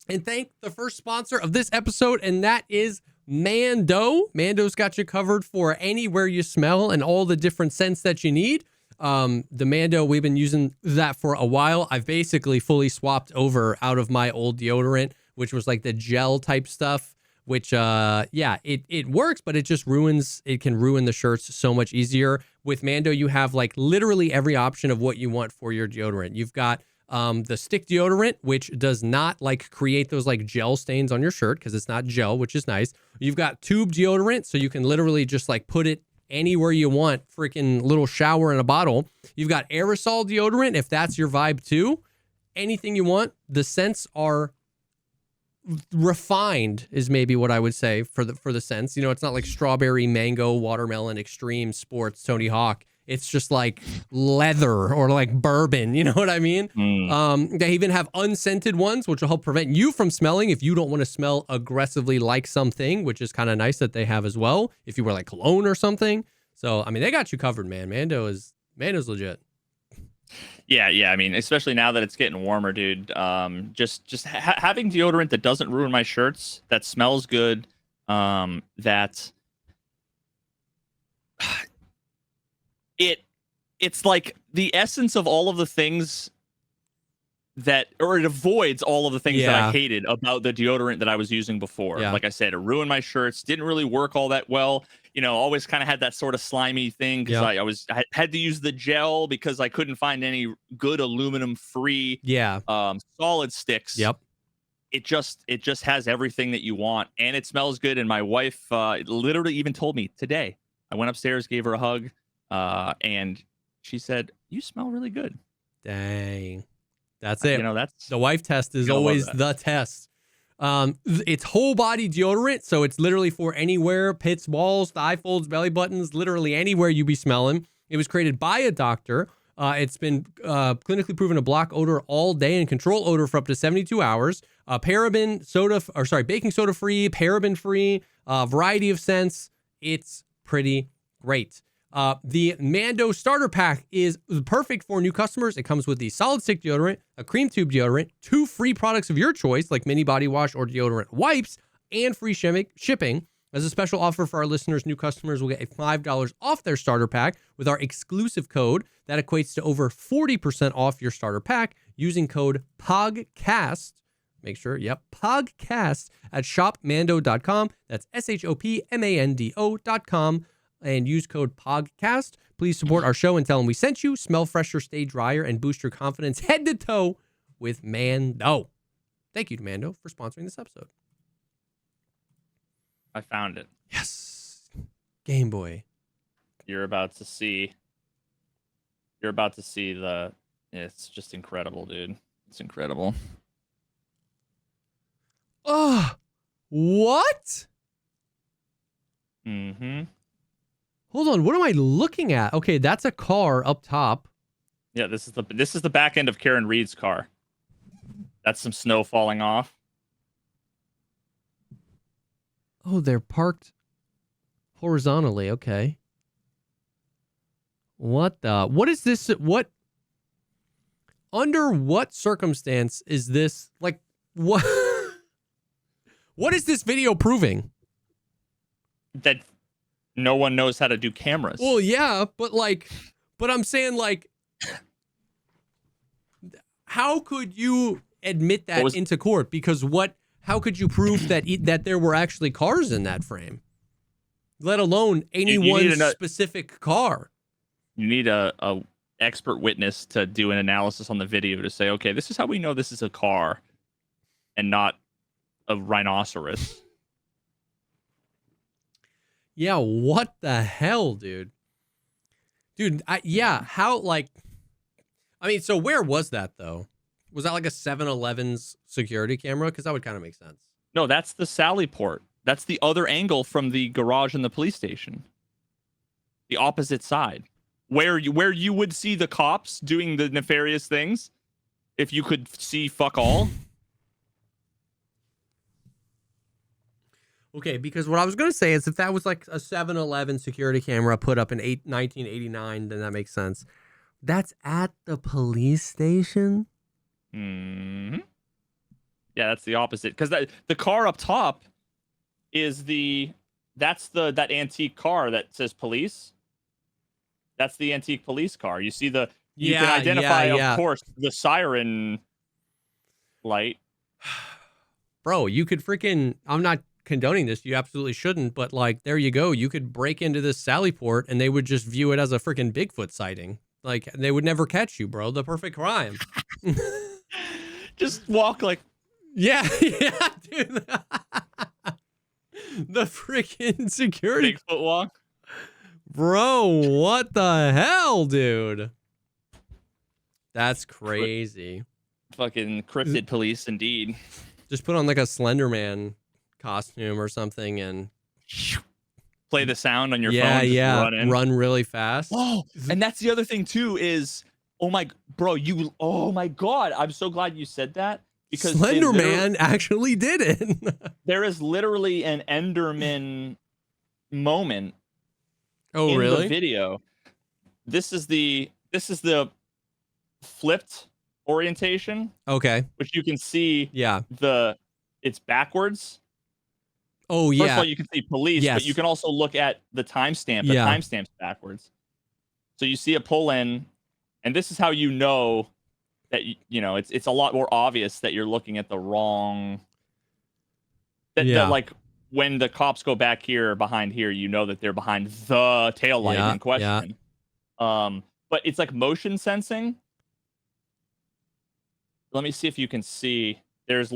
and thank the first sponsor of this episode, and that is Mando. Mando's got you covered for anywhere you smell and all the different scents that you need. The Mando, we've been using that for a while. I've basically fully swapped over out of my old deodorant, which was like the gel type stuff, which, it works, but it just can ruin the shirts so much easier. With Mando, you have like literally every option of what you want for your deodorant. You've got the stick deodorant, which does not like create those like gel stains on your shirt because it's not gel, which is nice. You've got tube deodorant, so you can literally just like put it anywhere you want, freaking little shower in a bottle. You've got aerosol deodorant, if that's your vibe too. Anything you want. The scents are refined is maybe what I would say for the scents. You know, it's not like strawberry, mango, watermelon, extreme, sports, Tony Hawk. It's just like leather or like bourbon. You know what I mean? They even have unscented ones, which will help prevent you from smelling if you don't want to smell aggressively like something, which is kind of nice that they have as well. If you wear like cologne or something. So, I mean, they got you covered, man. Mando's legit. Yeah. I mean, especially now that it's getting warmer, dude. Just having deodorant that doesn't ruin my shirts, that smells good, that it's like the essence of all of the things it avoids all of the things that I hated about the deodorant that I was using before. Yeah. Like I said, it ruined my shirts, didn't really work all that well. You know, always kind of had that sort of slimy thing because I had to use the gel because I couldn't find any good aluminum free solid sticks. Yep. It just has everything that you want, and it smells good. And my wife literally even told me today. I went upstairs, gave her a hug, and she said, "You smell really good." Dang. That's it. You know, that's the wife test is always the test. It's whole body deodorant, so it's literally for anywhere, pits, walls, thigh folds, belly buttons, literally anywhere you be smelling. It was created by a doctor. It's been clinically proven to block odor all day and control odor for up to 72 hours. Baking soda free, paraben free, variety of scents. It's pretty great. The Mando starter pack is perfect for new customers. It comes with the solid stick deodorant, a cream tube deodorant, 2 free products of your choice, like mini body wash or deodorant wipes, and free shipping. As a special offer for our listeners, new customers will get a $5 off their starter pack with our exclusive code. That equates to over 40% off your starter pack using code POGCAST. Make sure, POGCAST at shopmando.com. That's shopmando.com. And use code POGCAST. Please support our show and tell them we sent you. Smell fresher, stay drier, and boost your confidence head to toe with Mando. Thank you to Mando for sponsoring this episode. I found it. Yes. Game Boy. You're about to see it's just incredible, dude. It's incredible. Oh, what? Mm-hmm. Hold on, what am I looking at? Okay, that's a car up top. Yeah, this is the back end of Karen Reed's car. That's some snow falling off. Oh, they're parked horizontally. Okay. What is this? Under what circumstance is this? Like, what? What is this video proving? That no one knows how to do cameras. Well, yeah, but I'm saying, like, how could you admit that into court? Because how could you prove that there were actually cars in that frame? Let alone any one specific car. You need a expert witness to do an analysis on the video to say, okay, this is how we know this is a car and not a rhinoceros. Yeah, what the hell, dude? Dude, so where was that, though? Was that like a 7-Eleven's security camera? Because that would kind of make sense. No, that's the Sally port. That's the other angle from the garage and the police station. The opposite side. Where you would see the cops doing the nefarious things if you could see fuck all. Okay, because what I was going to say is if that was like a 7-Eleven security camera put up in 1989, then that makes sense. That's at the police station? Mm-hmm. Yeah, that's the opposite. Because the car up top is that antique car that says police. That's the antique police car. You see you can identify, of course, the siren light. Bro, you could freaking, I'm not condoning this, you absolutely shouldn't, but like, there you go. You could break into this Sallyport and they would just view it as a freaking Bigfoot sighting. Like, they would never catch you, bro. The perfect crime. Just walk like... Yeah, dude. The freaking security... Bigfoot walk? Bro, what the hell, dude? That's crazy. Fucking cryptid police, indeed. Just put on like a Slender Man costume or something and play the sound on your phone. Yeah, run really fast. Oh, and that's the other thing too is, oh my God, I'm so glad you said that because Slender Man actually did it. There is literally an Enderman moment. Oh, really? The video. This is the flipped orientation. Okay. Which you can see. Yeah. It's backwards. Oh, yeah. First of all, you can see police, but you can also look at the timestamp. The timestamp's backwards. So you see a pull in, and this is how you know that it's a lot more obvious that you're looking at the wrong. That like when the cops go back here behind here, you know that they're behind the tail light in question. Yeah. But it's like motion sensing. Let me see if you can see. There's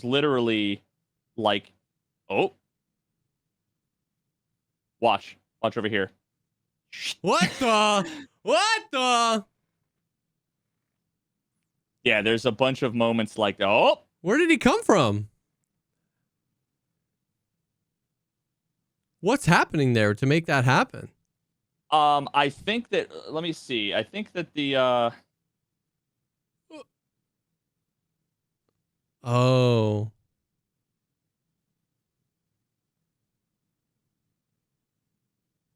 literally like, oh, watch over here. What the? Yeah, there's a bunch of moments like, oh, where did he come from? What's happening there to make that happen? I think that, let me see. I think that the, oh.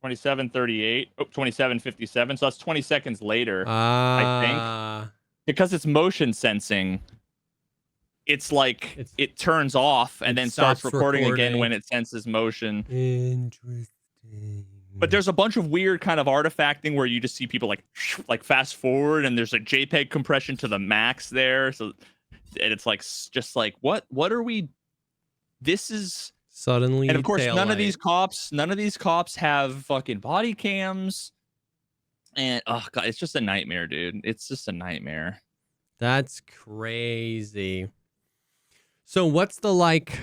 27:38. Oh, 27:57. So that's 20 seconds later, I think. Because it's motion sensing, it's like it turns off and then starts recording again when it senses motion. Interesting. But there's a bunch of weird kind of artifacting where you just see people like fast forward and there's a JPEG compression to the max there. So and it's like just like what are we? This is suddenly, and of course none of these cops have fucking body cams. And oh god, it's just a nightmare, dude. It's just a nightmare. That's crazy. So what's the like?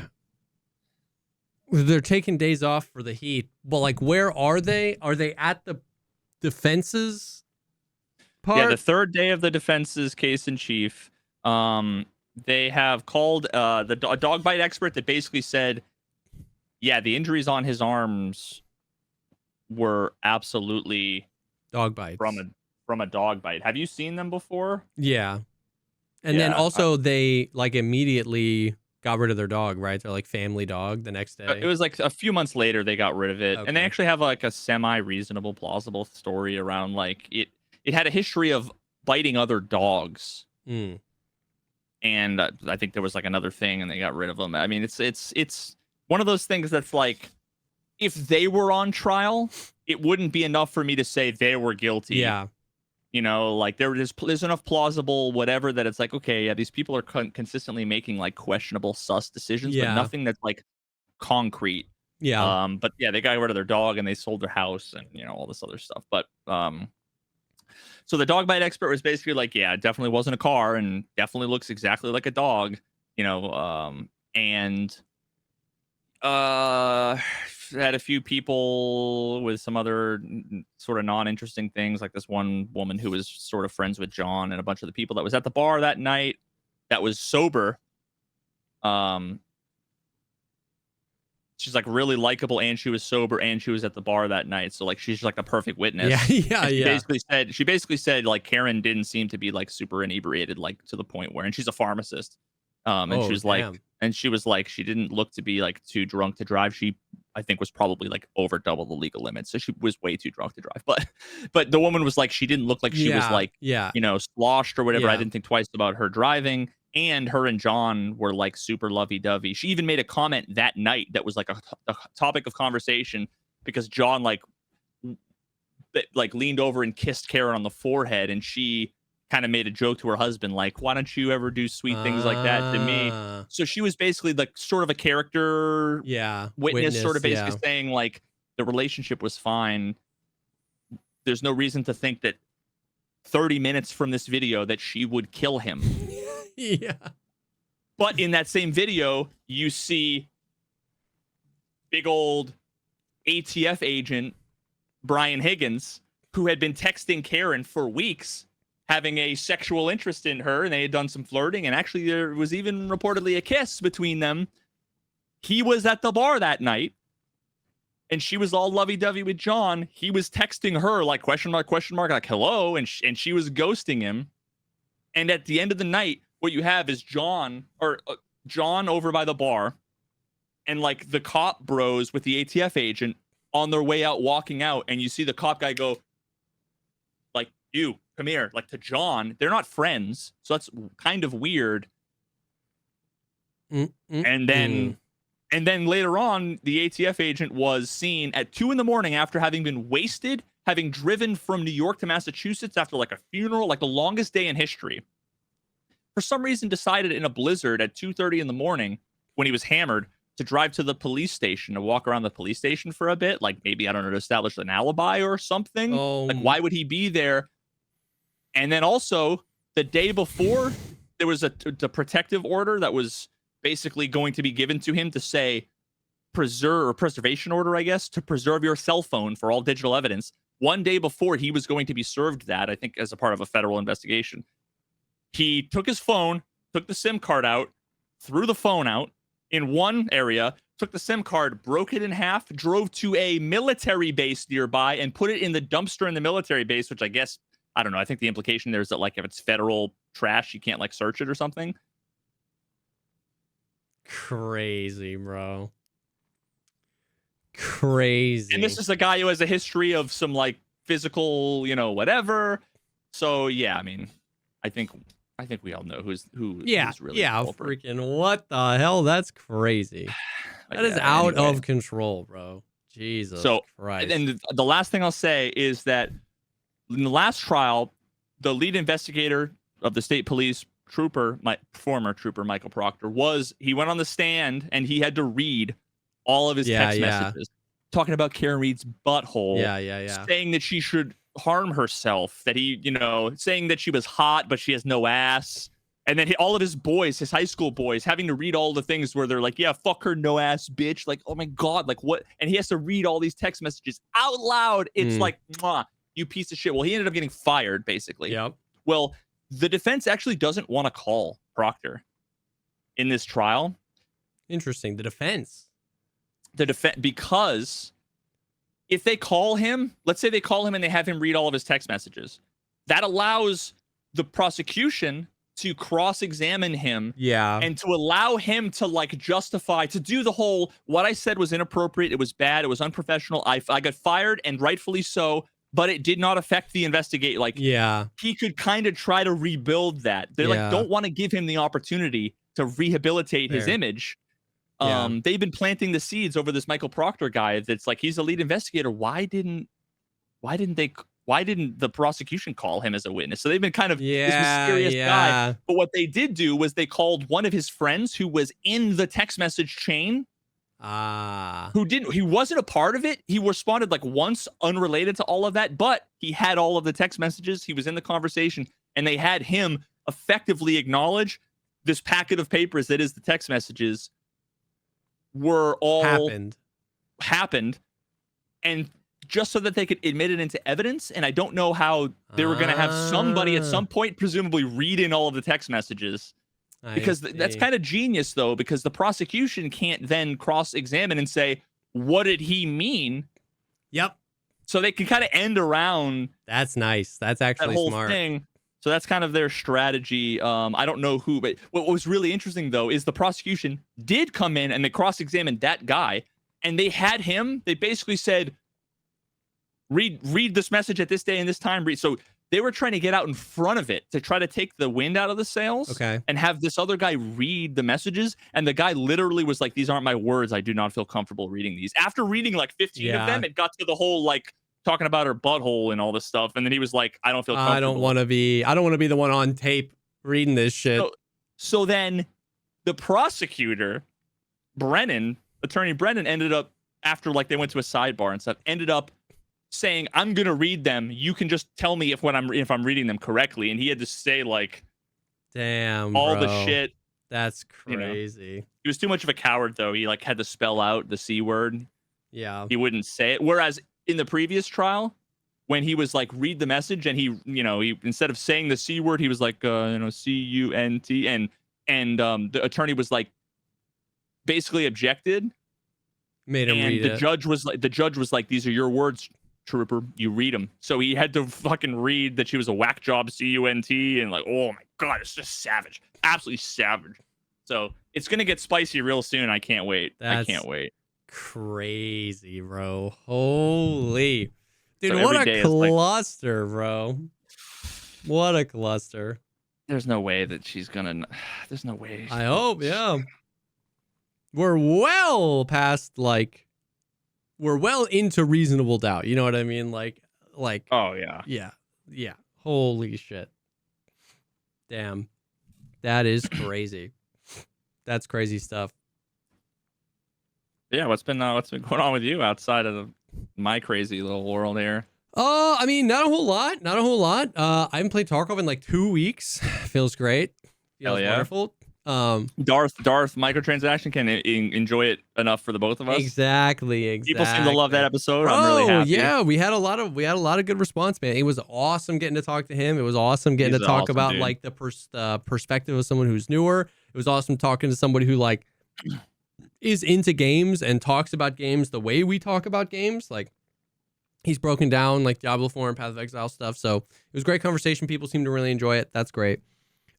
They're taking days off for the heat, but like, where are they? Are they at the defenses part? Yeah, the third day of the defense's case in chief. They have called a dog bite expert that basically said, yeah, the injuries on his arms were absolutely dog bites from a dog bite. Have you seen them before? Yeah. And then also they like immediately got rid of their dog, right? They're like family dog the next day. It was like a few months later they got rid of it. Okay. And they actually have like a semi-reasonable, plausible story around like it had a history of biting other dogs. Mm. And I think there was like another thing and they got rid of them. I mean, it's one of those things that's like, if they were on trial, it wouldn't be enough for me to say they were guilty. Yeah. Like there's enough plausible whatever that it's like, okay, yeah, these people are consistently making like questionable sus decisions, but nothing that's like concrete. Yeah. But yeah, they got rid of their dog and they sold their house and all this other stuff. But so the dog bite expert was basically like, yeah, it definitely wasn't a car and definitely looks exactly like a dog, and had a few people with some other sort of non-interesting things, like this one woman who was sort of friends with John and a bunch of the people that was at the bar that night that was sober Um, she's like really likable, and she was sober, and she was at the bar that night. So like she's like the perfect witness. Yeah, yeah, She basically said like Karen didn't seem to be like super inebriated, like to the point where, and she's a pharmacist. And she was like, damn. she didn't look to be like too drunk to drive. She, I think, was probably like over double the legal limit, so she was way too drunk to drive. But the woman was like, she didn't look like she was like, sloshed or whatever. I didn't think twice about her driving. And her and John were like super lovey-dovey. She even made a comment that night that was like a topic of conversation, because John like leaned over and kissed Karen on the forehead, and she kind of made a joke to her husband like, why don't you ever do sweet things like that to me? So she was basically like sort of a character witness, sort of basically saying like the relationship was fine. There's no reason to think that 30 minutes from this video that she would kill him. Yeah. But in that same video, you see big old ATF agent Brian Higgins, who had been texting Karen for weeks, having a sexual interest in her, and they had done some flirting, and actually there was even reportedly a kiss between them. He was at the bar that night, and she was all lovey-dovey with John. He was texting her like question mark, like hello, and she was ghosting him. And at the end of the night, what you have is John over by the bar, and like the cop bros with the ATF agent on their way out, walking out, and you see the cop guy go like, you come here, like to John. They're not friends, so that's kind of weird. And then later on, the ATF agent was seen at 2 a.m. after having been wasted, having driven from New York to Massachusetts after like a funeral, like the longest day in history. For some reason, decided in a blizzard at 2:30 in the morning when he was hammered to drive to the police station, to walk around the police station for a bit, like maybe, I don't know, to establish an alibi or something. Like, why would he be there? And then also the day before, there was the protective order that was basically going to be given to him to say preservation order, I guess, to preserve your cell phone for all digital evidence. One day before he was going to be served that, I think as a part of a federal investigation, he took his phone, took the SIM card out, threw the phone out in one area, took the SIM card, broke it in half, drove to a military base nearby, and put it in the dumpster in the military base, which I guess, I don't know, I think the implication there is that like if it's federal trash, you can't like search it or something. Crazy, bro. Crazy. And this is a guy who has a history of some like physical, whatever. So yeah, I mean, I think we all know who's really freaking what the hell? That's crazy. That is out of control, bro. Jesus Christ. And the last thing I'll say is that in the last trial, the lead investigator of the state police former trooper Michael Proctor he went on the stand and he had to read all of his text messages talking about Karen Reed's butthole, saying that she should harm herself, that he, saying that she was hot but she has no ass, and then all of his boys, his high school boys, having to read all the things where they're like, yeah, fuck her, no ass bitch, like, oh my god, like what? And he has to read all these text messages out loud. It's like, mwah, you piece of shit. Well, he ended up getting fired, basically. Yep. Well, the defense actually doesn't want to call Proctor in this trial. Interesting. The defense, because if they call him, let's say they call him and they have him read all of his text messages, that allows the prosecution to cross-examine him and to allow him to like justify, to do the whole, what I said was inappropriate, it was bad, it was unprofessional, I got fired, and rightfully so, but it did not affect the investigate. Like, he could kind of try to rebuild that. They like don't want to give him the opportunity to rehabilitate his image. They've been planting the seeds over this Michael Proctor guy. That's like, he's a lead investigator. Why didn't the prosecution call him as a witness? So they've been kind of this mysterious guy. But what they did do was they called one of his friends who was in the text message chain. He wasn't a part of it. He responded like once, unrelated to all of that, but he had all of the text messages. He was in the conversation, and they had him effectively acknowledge this packet of papers that is the text messages were all happened, and just so that they could admit it into evidence. And I don't know how they were going to have somebody at some point presumably read in all of the text messages Because that's kind of genius, though, because the prosecution can't then cross-examine and say, what did he mean? Yep. So they can kind of end around. That's nice. That's actually that whole smart. thing. So that's kind of their strategy. I don't know who, but what was really interesting, though, is the prosecution did come in and they cross-examined that guy, and they had him. They basically said, read this message at this day and this time. So they were trying to get out in front of it to try to take the wind out of the sails, and have this other guy read the messages. And the guy literally was like, these aren't my words. I do not feel comfortable reading these. After reading like 15 of them, it got to the whole like talking about her butthole and all this stuff. And then he was like, I don't feel comfortable. I don't want to be the one on tape reading this shit. So then the prosecutor, Attorney Brennan, ended up, after like they went to a sidebar and stuff, ended up saying, I'm gonna read them. You can just tell me if I'm reading them correctly. And he had to say like, damn, all bro. the shit. That's crazy. You know? He was too much of a coward, though. He like had to spell out the C word. Yeah. He wouldn't say it. Whereas in the previous trial, when he was like, read the message, and he instead of saying the C word, he was like, CUNT, and the attorney was like, basically objected. Made him read it. And the judge was like, these are your words, trooper, you read them. So he had to fucking read that she was a whack job CUNT, and like, oh my god, it's just savage, absolutely savage. So it's gonna get spicy real soon. I can't wait. I can't wait. Crazy, bro. Holy dude, so what a cluster, bro. What a cluster. There's no way that she's gonna. There's no way. I hope, yeah. We're well past we're well into reasonable doubt. You know what I mean? Like. Oh yeah. Yeah. Holy shit. Damn. That is crazy. That's crazy stuff. Yeah. What's been going on with you outside of my crazy little world here? I mean, not a whole lot. I haven't played Tarkov in like 2 weeks. Feels great. Feels wonderful. Darth microtransaction can enjoy it enough for the both of us. Exactly. People seem to love that episode. Bro, I'm really happy. Yeah, we had a lot of good response, man. It was awesome getting to talk to him. It was awesome getting to talk about like the perspective of someone who's newer. It was awesome talking to somebody who like is into games and talks about games the way we talk about games. Like he's broken down like Diablo 4 and Path of Exile stuff. So it was a great conversation. People seem to really enjoy it. That's great.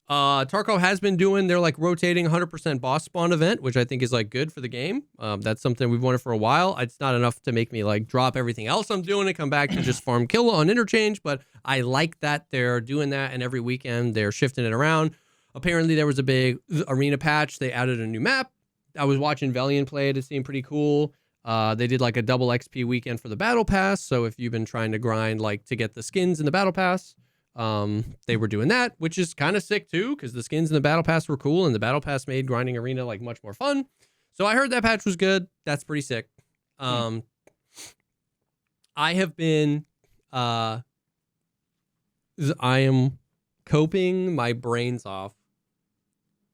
Tarkov has been doing their like rotating 100% boss spawn event, which I think is like good for the game. That's something we've wanted for a while. It's not enough to make me like drop everything else I'm doing and come back to just farm kill on interchange, but I like that they're doing that, and every weekend they're shifting it around. Apparently there was a big arena patch. They added a new map. I was watching Valiant play it. It seemed pretty cool. They did like a double XP weekend for the battle pass. So if you've been trying to grind like to get the skins in the battle pass, they were doing that, which is kind of sick too, because the skins in the battle pass were cool, and the battle pass made grinding arena like much more fun. So I heard that patch was good. That's pretty sick. I have been I am coping my brains off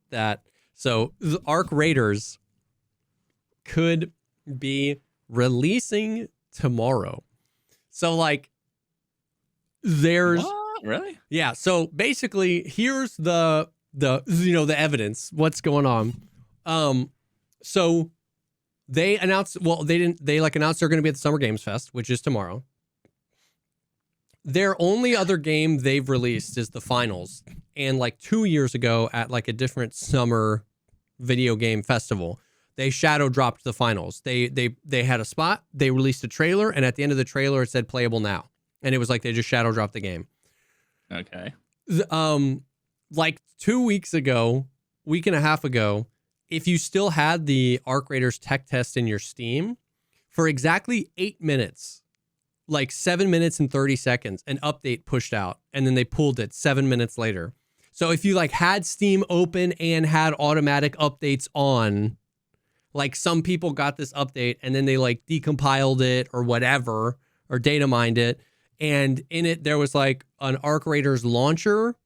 that so the Arc Raiders could be releasing tomorrow. So like there's what? Really? Yeah, so basically here's the evidence, what's going on. So they announced, well, they announced they're going to be at the Summer Games Fest, which is tomorrow. Their only other game they've released is the finals, and like 2 years ago at like a different summer video game festival, they shadow dropped the finals. They had a spot, they released a trailer, and at the end of the trailer it said playable now. And it was like they just shadow dropped the game. Okay. Like 2 weeks ago, week and a half ago, if you still had the Arc Raiders tech test in your Steam, for exactly 8 minutes, like 7 minutes and 30 seconds, an update pushed out, and then they pulled it 7 minutes later. So if you like had Steam open and had automatic updates on, like some people got this update and then they like decompiled it or whatever, or data mined it. And in it, there was like an Arc Raiders launcher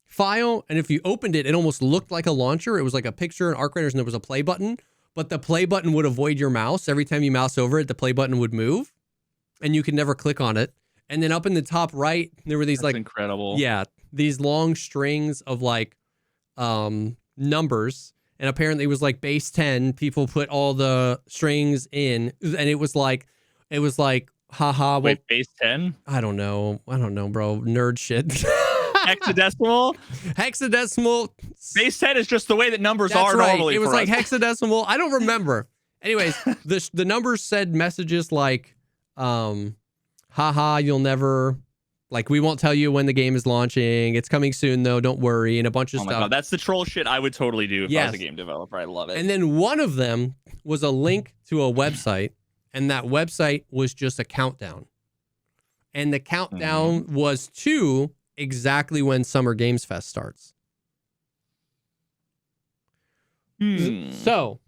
file. And if you opened it, it almost looked like a launcher. It was like a picture in Arc Raiders and there was a play button, but the play button would avoid your mouse. Every time you mouse over it, the play button would move and you could never click on it. And then up in the top right, there were these That's like incredible. Yeah, these long strings of like numbers, and apparently it was like base 10. People put all the strings in, and it was like, haha. Well, Wait, base 10? I don't know, bro. Nerd shit. Hexadecimal? Hexadecimal. Base 10 is just the way that numbers That's are right. normally. It was for like us. hexadecimal. I don't remember. Anyways, the numbers said messages like, haha, you'll never, like, we won't tell you when the game is launching. It's coming soon, though. Don't worry. And a bunch of Oh my stuff. God, that's the troll shit I would totally do if I Yes. was a game developer. I love it. And then one of them was a link to a website, and that website was just a countdown. And the countdown was to exactly when Summer Games Fest starts. So,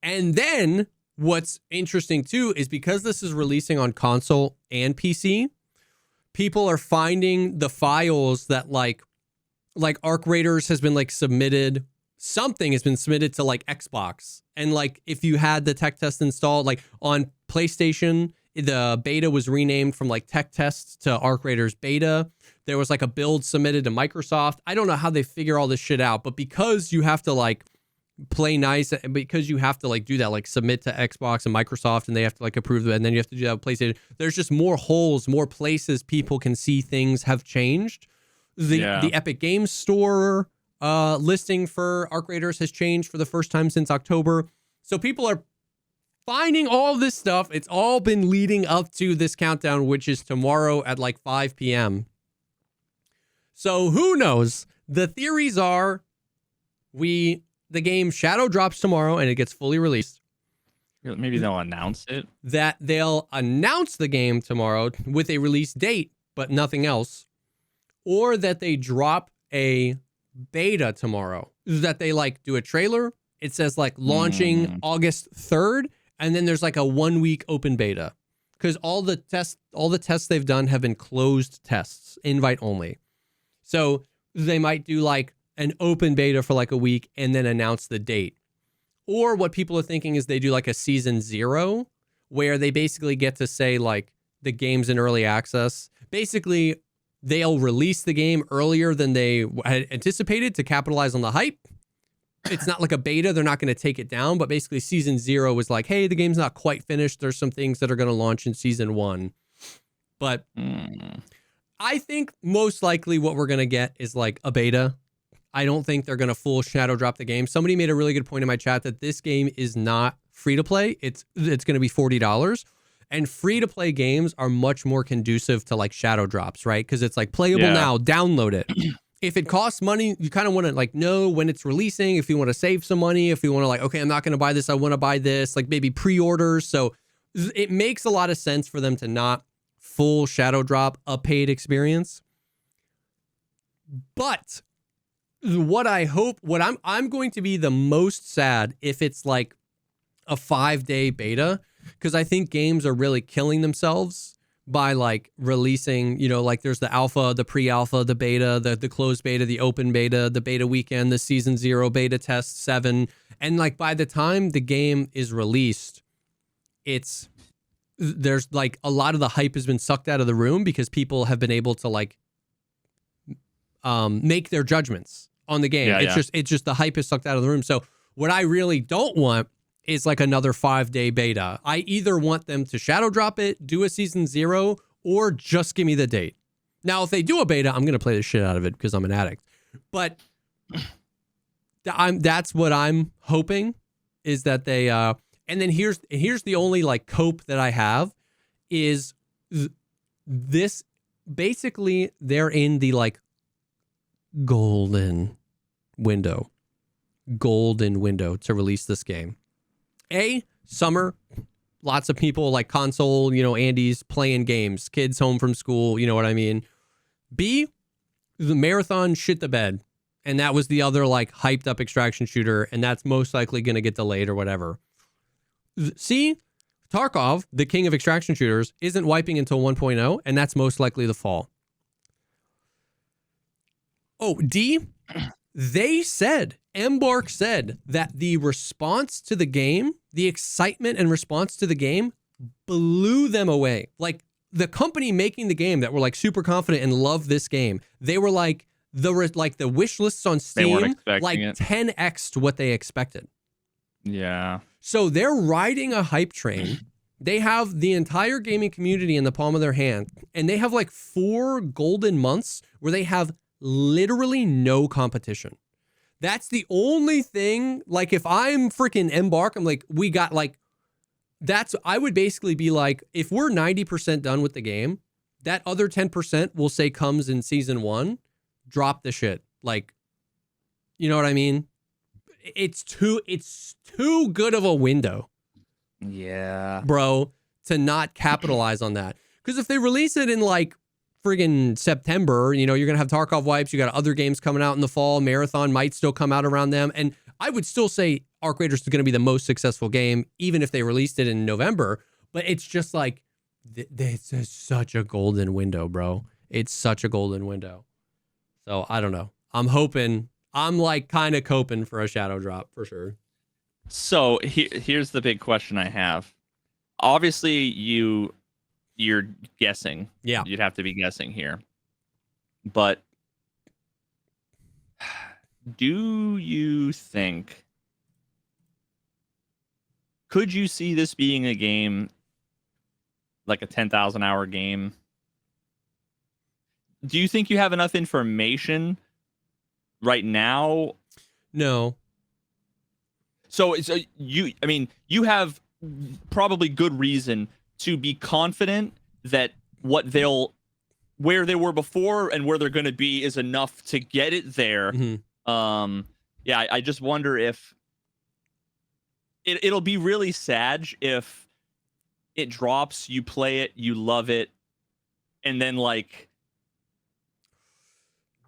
and then what's interesting too is because this is releasing on console and PC, people are finding the files that like Arc Raiders has been like submitted. Something has been submitted to like Xbox. And like if you had the tech test installed, like on PlayStation, the beta was renamed from like tech test to Arc Raiders beta. There was like a build submitted to Microsoft. I don't know how they figure all this shit out, but because you have to like play nice, and because you have to like do that, like submit to Xbox and Microsoft, and they have to like approve it, and then you have to do that with PlayStation. There's just more holes, more places people can see things have changed. The Epic Games Store listing for Arc Raiders has changed for the first time since October. So people are finding all this stuff. It's all been leading up to this countdown, which is tomorrow at like 5 p.m. So who knows? The theories are the game Shadow drops tomorrow and it gets fully released. Maybe they'll announce it. That they'll announce the game tomorrow with a release date, but nothing else. Or that they drop a beta tomorrow. That they like do a trailer. It says like launching August 3rd. And then there's like a 1 week open beta. Because all the tests they've done have been closed tests, invite only. So they might do like an open beta for like a week and then announce the date. Or what people are thinking is they do like a season 0 where they basically get to say like the game's in early access. Basically, they'll release the game earlier than they had anticipated to capitalize on the hype. It's not like a beta. They're not going to take it down. But basically, season 0 was like, hey, the game's not quite finished. There's some things that are going to launch in season 1. But I think most likely what we're going to get is like a beta. I don't think they're going to full shadow drop the game. Somebody made a really good point in my chat that this game is not free to play. It's going to be $40. And free to play games are much more conducive to like shadow drops, right? Because it's like playable now, download it. If it costs money, you kind of want to like know when it's releasing. If you want to save some money, if you want to like, okay, I'm not going to buy this, I want to buy this, like maybe pre-orders. So it makes a lot of sense for them to not full shadow drop a paid experience. But what I hope, I'm going to be the most sad if it's like a 5-day beta, because I think games are really killing themselves by like releasing, you know, like there's the alpha, the pre-alpha, the beta, the closed beta, the open beta, the beta weekend, the season 0 beta test 7. And like by the time the game is released, there's like a lot of the hype has been sucked out of the room because people have been able to like make their judgments on the game. It's just the hype is sucked out of the room. So what I really don't want is like another 5-day beta. I either want them to shadow drop it, do a season 0, or just give me the date. Now, if they do a beta, I'm going to play the shit out of it because I'm an addict. But that's what I'm hoping is that they, and then here's the only like cope that I have is this, basically they're in the like golden window to release this game. Summer, lots of people like console, you know, Andy's playing games, kids home from school, you know what I mean? B, the marathon shit the bed. And that was the other like hyped up extraction shooter. And that's most likely going to get delayed or whatever. C, Tarkov, the king of extraction shooters, isn't wiping until 1.0. And that's most likely the fall. Oh, D, Embark said that the response to the game, the excitement and response to the game blew them away. Like the company making the game that were like super confident and love this game, they were like, like the wish lists on They weren't Steam expecting like it. 10x'd what they expected. Yeah. So they're riding a hype train. They have the entire gaming community in the palm of their hand, and they have like 4 golden months where they have literally no competition. That's the only thing. Like, if I'm freaking Embark, I'm like, we got like, I would basically be like, if we're 90% done with the game, that other 10% will say comes in season 1, drop the shit. Like, you know what I mean? It's too good of a window, Yeah. bro, to not capitalize on that. Because if they release it in like friggin' September, you're going to have Tarkov wipes. You got other games coming out in the fall. Marathon might still come out around them. And I would still say Arc Raiders is going to be the most successful game, even if they released it in November. But it's just like, it's such a golden window, bro. It's such a golden window. So I don't know. I'm like kind of coping for a shadow drop for sure. So here's the big question I have. Obviously, you're guessing. Yeah. You'd have to be guessing here. But do you think, could you see this being a game like a 10,000 hour game? Do you think you have enough information right now? No. So you have probably good reason to be confident that where they were before and where they're going to be is enough to get it there. Mm-hmm. I just wonder if it'll be really sad if it drops, you play it, you love it, and then you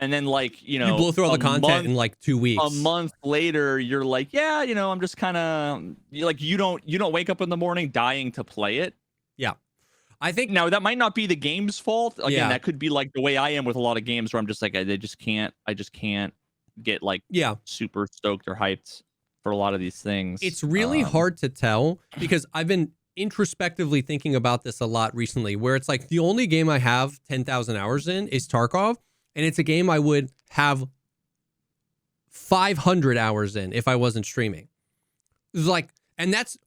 blow through all the content in like 2 weeks. A month later, you're like, yeah, I'm just kind of like, you don't wake up in the morning dying to play it. Yeah, I think now that might not be the game's fault. Again, Yeah. that could be like the way I am with a lot of games where I'm just like, I just can't get like super stoked or hyped for a lot of these things. It's really hard to tell because I've been introspectively thinking about this a lot recently, where it's like the only game I have 10,000 hours in is Tarkov. And it's a game I would have 500 hours in if I wasn't streaming. It's like, and that's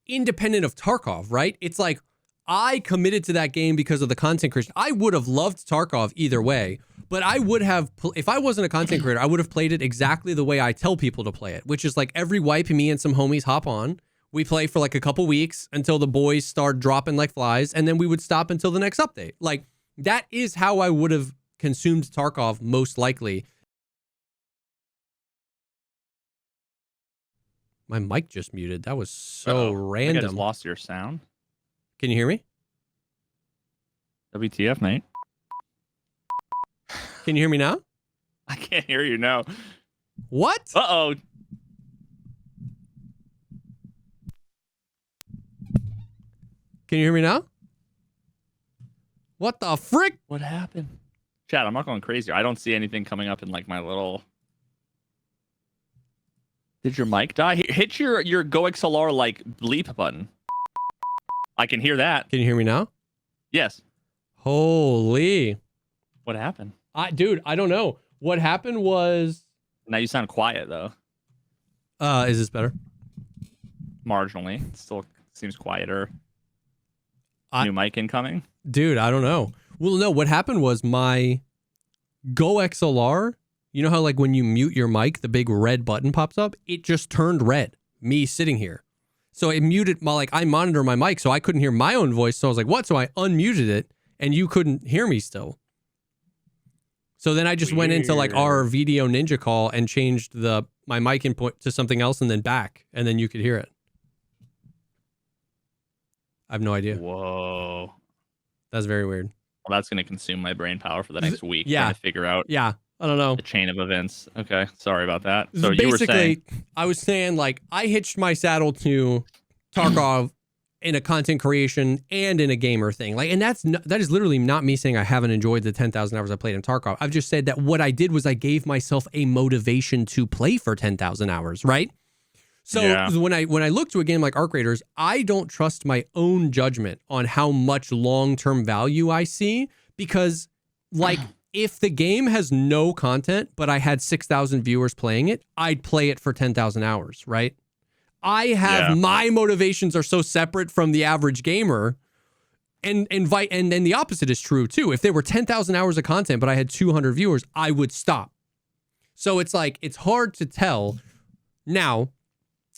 independent of Tarkov, right? It's like, I committed to that game because of the content creation. I would have loved Tarkov either way, but I would have, if I wasn't a content creator, I would have played it exactly the way I tell people to play it, which is like every wipe, me and some homies hop on. We play for like a couple weeks until the boys start dropping like flies, and then we would stop until the next update. Like, that is how I would have consumed Tarkov most likely. My mic just muted. That was so random. I just lost your sound. Can you hear me? WTF, mate? Can you hear me now? I can't hear you now. What? Uh-oh. Can you hear me now? What the frick? What happened? Chat, I'm not going crazy. I don't see anything coming up in like my little... Did your mic die? Hit your Go XLR like bleep button. I can hear that. Can you hear me now? Yes. Holy. What happened? Dude, I don't know. What happened was... Now you sound quiet though. Is this better? Marginally. It still seems quieter. New mic incoming? Dude, I don't know. Well, no, what happened was my Go XLR, you know how like when you mute your mic, the big red button pops up? It just turned red, me sitting here. So it muted I monitor my mic, so I couldn't hear my own voice. So I was like, what? So I unmuted it and you couldn't hear me still. So then I just went into like our video ninja call and changed my mic input to something else and then back, and then you could hear it. I have no idea. Whoa. That's very weird. Well, that's going to consume my brain power for the next week. Yeah. Trying to figure out. Yeah. I don't know. The chain of events. Okay. Sorry about that. So basically, you were saying. I was saying like I hitched my saddle to Tarkov in a content creation and in a gamer thing. Like, and that is literally not me saying I haven't enjoyed the 10,000 hours I played in Tarkov. I've just said that what I did was I gave myself a motivation to play for 10,000 hours, right? So when I look to a game like Arc Raiders, I don't trust my own judgment on how much long-term value I see, because like if the game has no content, but I had 6,000 viewers playing it, I'd play it for 10,000 hours, right? I have my motivations are so separate from the average gamer. And then the opposite is true too. If there were 10,000 hours of content, but I had 200 viewers, I would stop. So it's like, it's hard to tell. Now,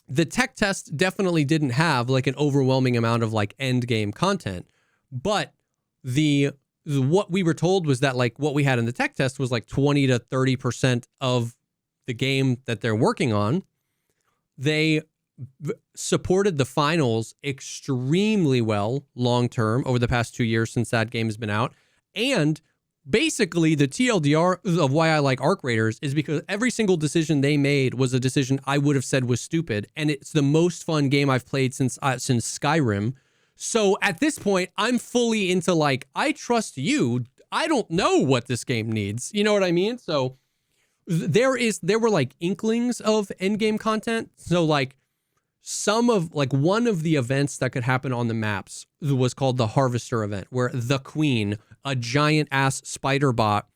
the tech test definitely didn't have like an overwhelming amount of like end game content, but what we were told was that like what we had in the tech test was like 20 to 30% of the game that they're working on. They supported the finals extremely well long term over the past 2 years since that game has been out. And basically the TLDR of why I like Arc Raiders is because every single decision they made was a decision I would have said was stupid. And it's the most fun game I've played since Skyrim. So at this point, I'm fully into like, I trust you. I don't know what this game needs. You know what I mean? So there were like inklings of endgame content. So like one of the events that could happen on the maps was called the Harvester event, where the Queen, a giant ass spider bot,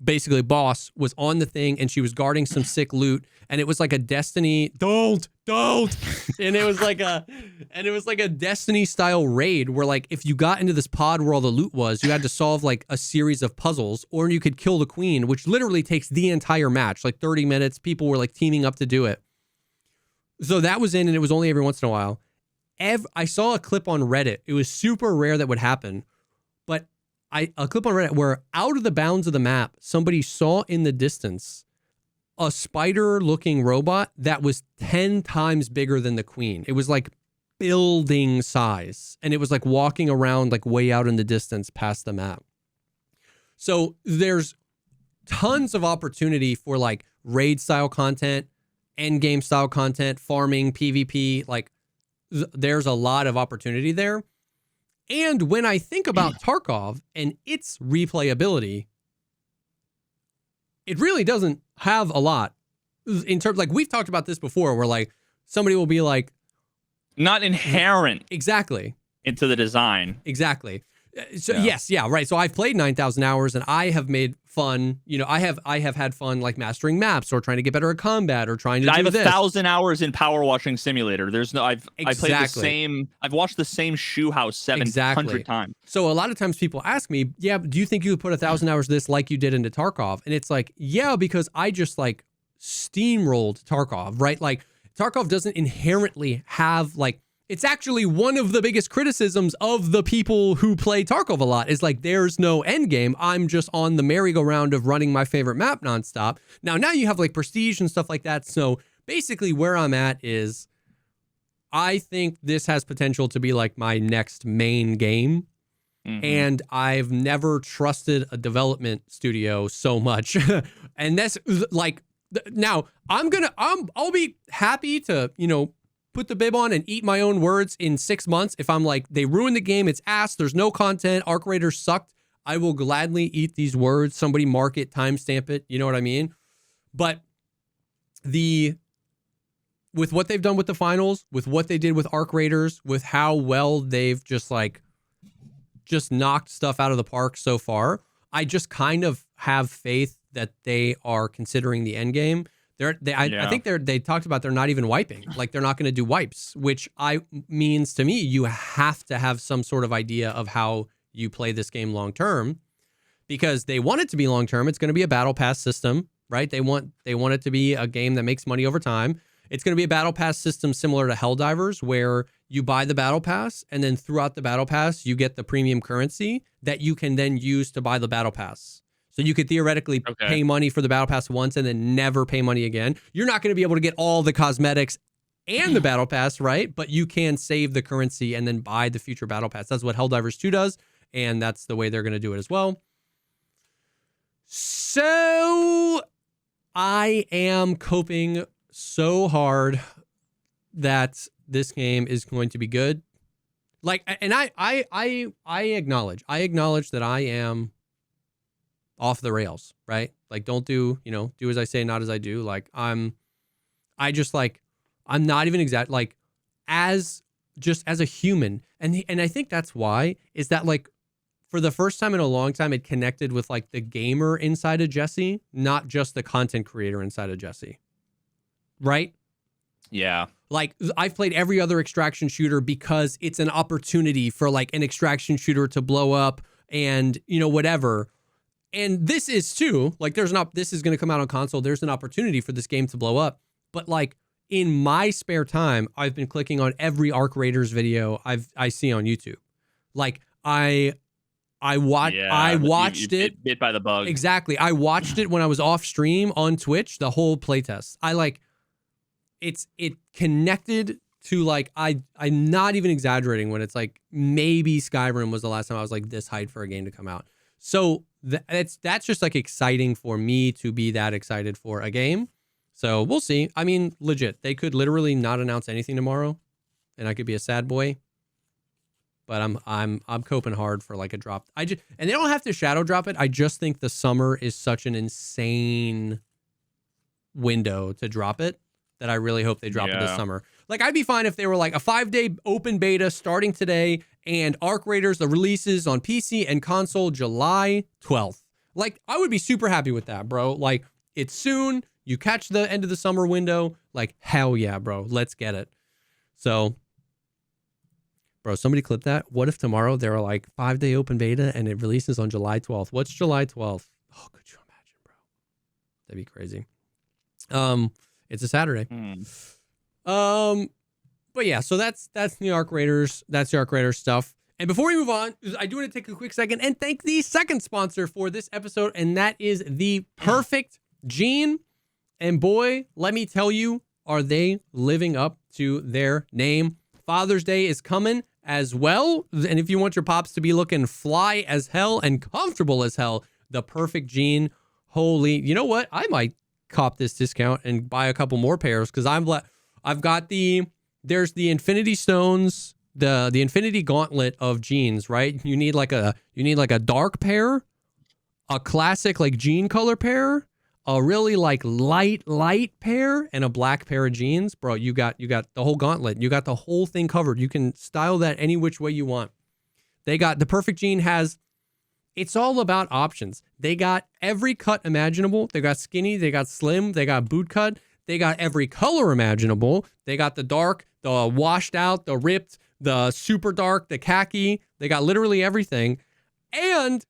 basically boss, was on the thing and she was guarding some sick loot, and it was like a Destiny don't and it was like a Destiny style raid where like if you got into this pod where all the loot was, you had to solve like a series of puzzles, or you could kill the Queen, which literally takes the entire match, like 30 minutes. People were like teaming up to do it. So that was in, and it was only every once in a while. I saw a clip on Reddit. It was super rare that would happen, but a clip on Reddit where out of the bounds of the map, somebody saw in the distance a spider-looking robot that was 10 times bigger than the Queen. It was like building size, and it was like walking around like way out in the distance past the map. So there's tons of opportunity for like raid-style content, end game style content, farming, PvP, like there's a lot of opportunity there. And when I think about Tarkov and its replayability, it really doesn't have a lot in terms, like we've talked about this before, where like somebody will be like, not inherent exactly into the design. Exactly. So yes, yeah, right. So I've played 9,000 hours and I have made fun. You know, I have had fun like mastering maps or trying to get better at combat or trying to do this. I have 1,000 hours in Power Washing Simulator. There's no, I played the same. I've watched the same shoe house 700 times. So a lot of times people ask me, yeah, do you think you could put 1,000 hours of this like you did into Tarkov? And it's like, yeah, because I just like steamrolled Tarkov, right? Like Tarkov doesn't inherently have like, it's actually one of the biggest criticisms of the people who play Tarkov a lot is like, there's no end game. I'm just on the merry-go-round of running my favorite map nonstop. Now you have like prestige and stuff like that. So basically where I'm at is I think this has potential to be like my next main game. Mm-hmm. And I've never trusted a development studio so much. And that's like, now I'll be happy to, you know, put the bib on and eat my own words in 6 months. If I'm like, they ruined the game, it's ass, there's no content, Arc Raiders sucked, I will gladly eat these words. Somebody mark it, timestamp it, you know what I mean? But with what they've done with the finals, with what they did with Arc Raiders, with how well they've just knocked stuff out of the park so far, I just kind of have faith that they are considering the end game. I think they talked about they're not even wiping. Like they're not going to do wipes, which means to me you have to have some sort of idea of how you play this game long term, because they want it to be long term. It's going to be a battle pass system, right? They want it to be a game that makes money over time. It's going to be a battle pass system similar to Helldivers, where you buy the battle pass and then throughout the battle pass you get the premium currency that you can then use to buy the battle pass. So you could theoretically pay money for the battle pass once and then never pay money again. You're not going to be able to get all the cosmetics and the battle pass, right? But you can save the currency and then buy the future battle pass. That's what Helldivers 2 does, and that's the way they're going to do it as well. So I am coping so hard that this game is going to be good. Like, and I acknowledge that I am off the rails, right? Like, don't do as I say, not as I do. Like, I'm not even exact, like, as a human. And I think that's why is that, like, for the first time in a long time, it connected with like the gamer inside of Jesse, not just the content creator inside of Jesse. Right? Yeah. Like I've played every other extraction shooter because it's an opportunity for like an extraction shooter to blow up and, you know, whatever. And this is too, like this is going to come out on console. There's an opportunity for this game to blow up. But like in my spare time, I've been clicking on every Arc Raiders video I see on YouTube. Like I watched it. Bit by the bug. Exactly. I watched it when I was off stream on Twitch, the whole playtest. It connected to like, I'm not even exaggerating when it's like maybe Skyrim was the last time I was like this hyped for a game to come out. So that's just like exciting for me to be that excited for a game. So we'll see. I mean, legit, they could literally not announce anything tomorrow and I could be a sad boy. But I'm coping hard for like a drop. And they don't have to shadow drop it. I just think the summer is such an insane window to drop it that I really hope they drop it this summer. Like I'd be fine if they were like a 5-day open beta starting today and Arc Raiders, the releases on PC and console July 12th. Like I would be super happy with that, bro. Like it's soon. You catch the end of the summer window. Like hell yeah, bro. Let's get it. So, bro, somebody clip that. What if tomorrow there are like 5-day open beta and it releases on July 12th? What's July 12th? Oh, could you imagine, bro? That'd be crazy. It's a Saturday. But yeah, so that's the Arc Raiders. That's the Arc Raiders stuff. And before we move on, I do want to take a quick second and thank the second sponsor for this episode, and that is the Perfect Gene. And boy, let me tell you, are they living up to their name? Father's Day is coming as well. And if you want your pops to be looking fly as hell and comfortable as hell, the Perfect Gene, holy, you know what? I might cop this discount and buy a couple more pairs because I've got there's the Infinity Stones, the Infinity Gauntlet of jeans, right? You need like a dark pair, a classic like jean color pair, a really like light pair, and a black pair of jeans. Bro, you got the whole gauntlet. You got the whole thing covered. You can style that any which way you want. They got the Perfect Gene it's all about options. They got every cut imaginable. They got skinny, they got slim, they got boot cut. They got every color imaginable. They got the dark, the washed out, the ripped, the super dark, the khaki. They got literally everything. And